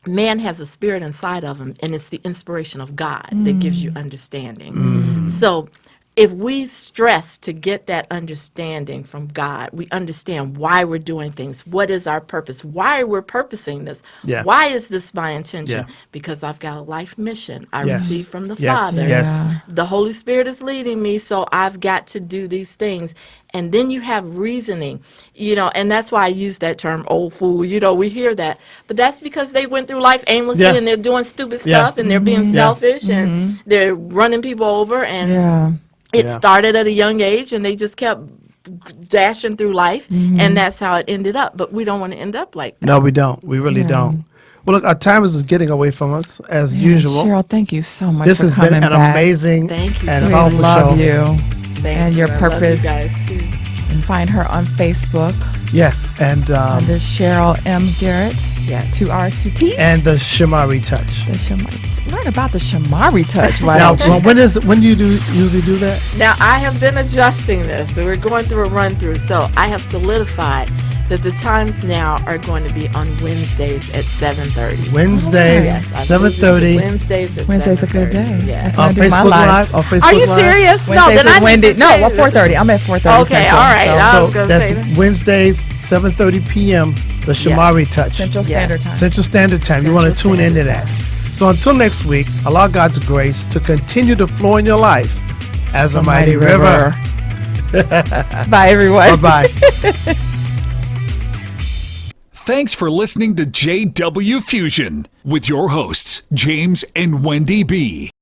Man has a spirit inside of him, and it's the inspiration of God that gives you understanding. So if we stress to get that understanding from God, we understand why we're doing things. What is our purpose? Why we're purposing this? Yeah. Why is this my intention? Yeah. Because I've got a life mission I Yes. received from the Yes. Father. Yes. The Holy Spirit is leading me, so I've got to do these things. And then you have reasoning, and that's why I use that term, old fool. We hear that. But that's because they went through life aimlessly, Yeah. and they're doing stupid Yeah. stuff, and they're being selfish, and they're running people over. And Yeah. it Yeah. started at a young age, and they just kept dashing through life, and that's how it ended up. But we don't want to end up like that. No, we don't. We really don't. Well, look, our time is getting away from us as usual. Cheryl, thank you so much This for has coming been an back. amazing Thank you and so We powerful love show. you. Thank And you. your I love you purpose. guys too. And find her on Facebook Yes, and under Cheryl M. Garrett. Yeah, 2 R's, 2 T's. and the Shamari touch. the Shamari. Learn about the Shamari touch. Why Now, don't you? when do you usually do that? Now, I have been adjusting this. So we're going through a run through. So I have solidified that the times now are going to be on Wednesdays at 7:30. Wednesdays, Yes, I 7:30. believe it's Wednesdays at Wednesday's a good 7:30. day. Yeah. That's when I On do my Facebook lives. Live. On Facebook Are you Live. serious? No, Wednesdays then I with Wendy. need to No, change well, it. 4:30. I'm at 4:30. Okay, Central, all right. so- I was So gonna that's say that. Wednesdays, 7:30 p.m. The Shamari Touch. Central Yes. Standard Time. Central Standard Time. You want to Central tune into that. So until next week, allow God's grace to continue to flow in your life as a mighty river. Bye, everyone. Bye-bye. Thanks for listening to JW Fusion with your hosts, James and Wendy B.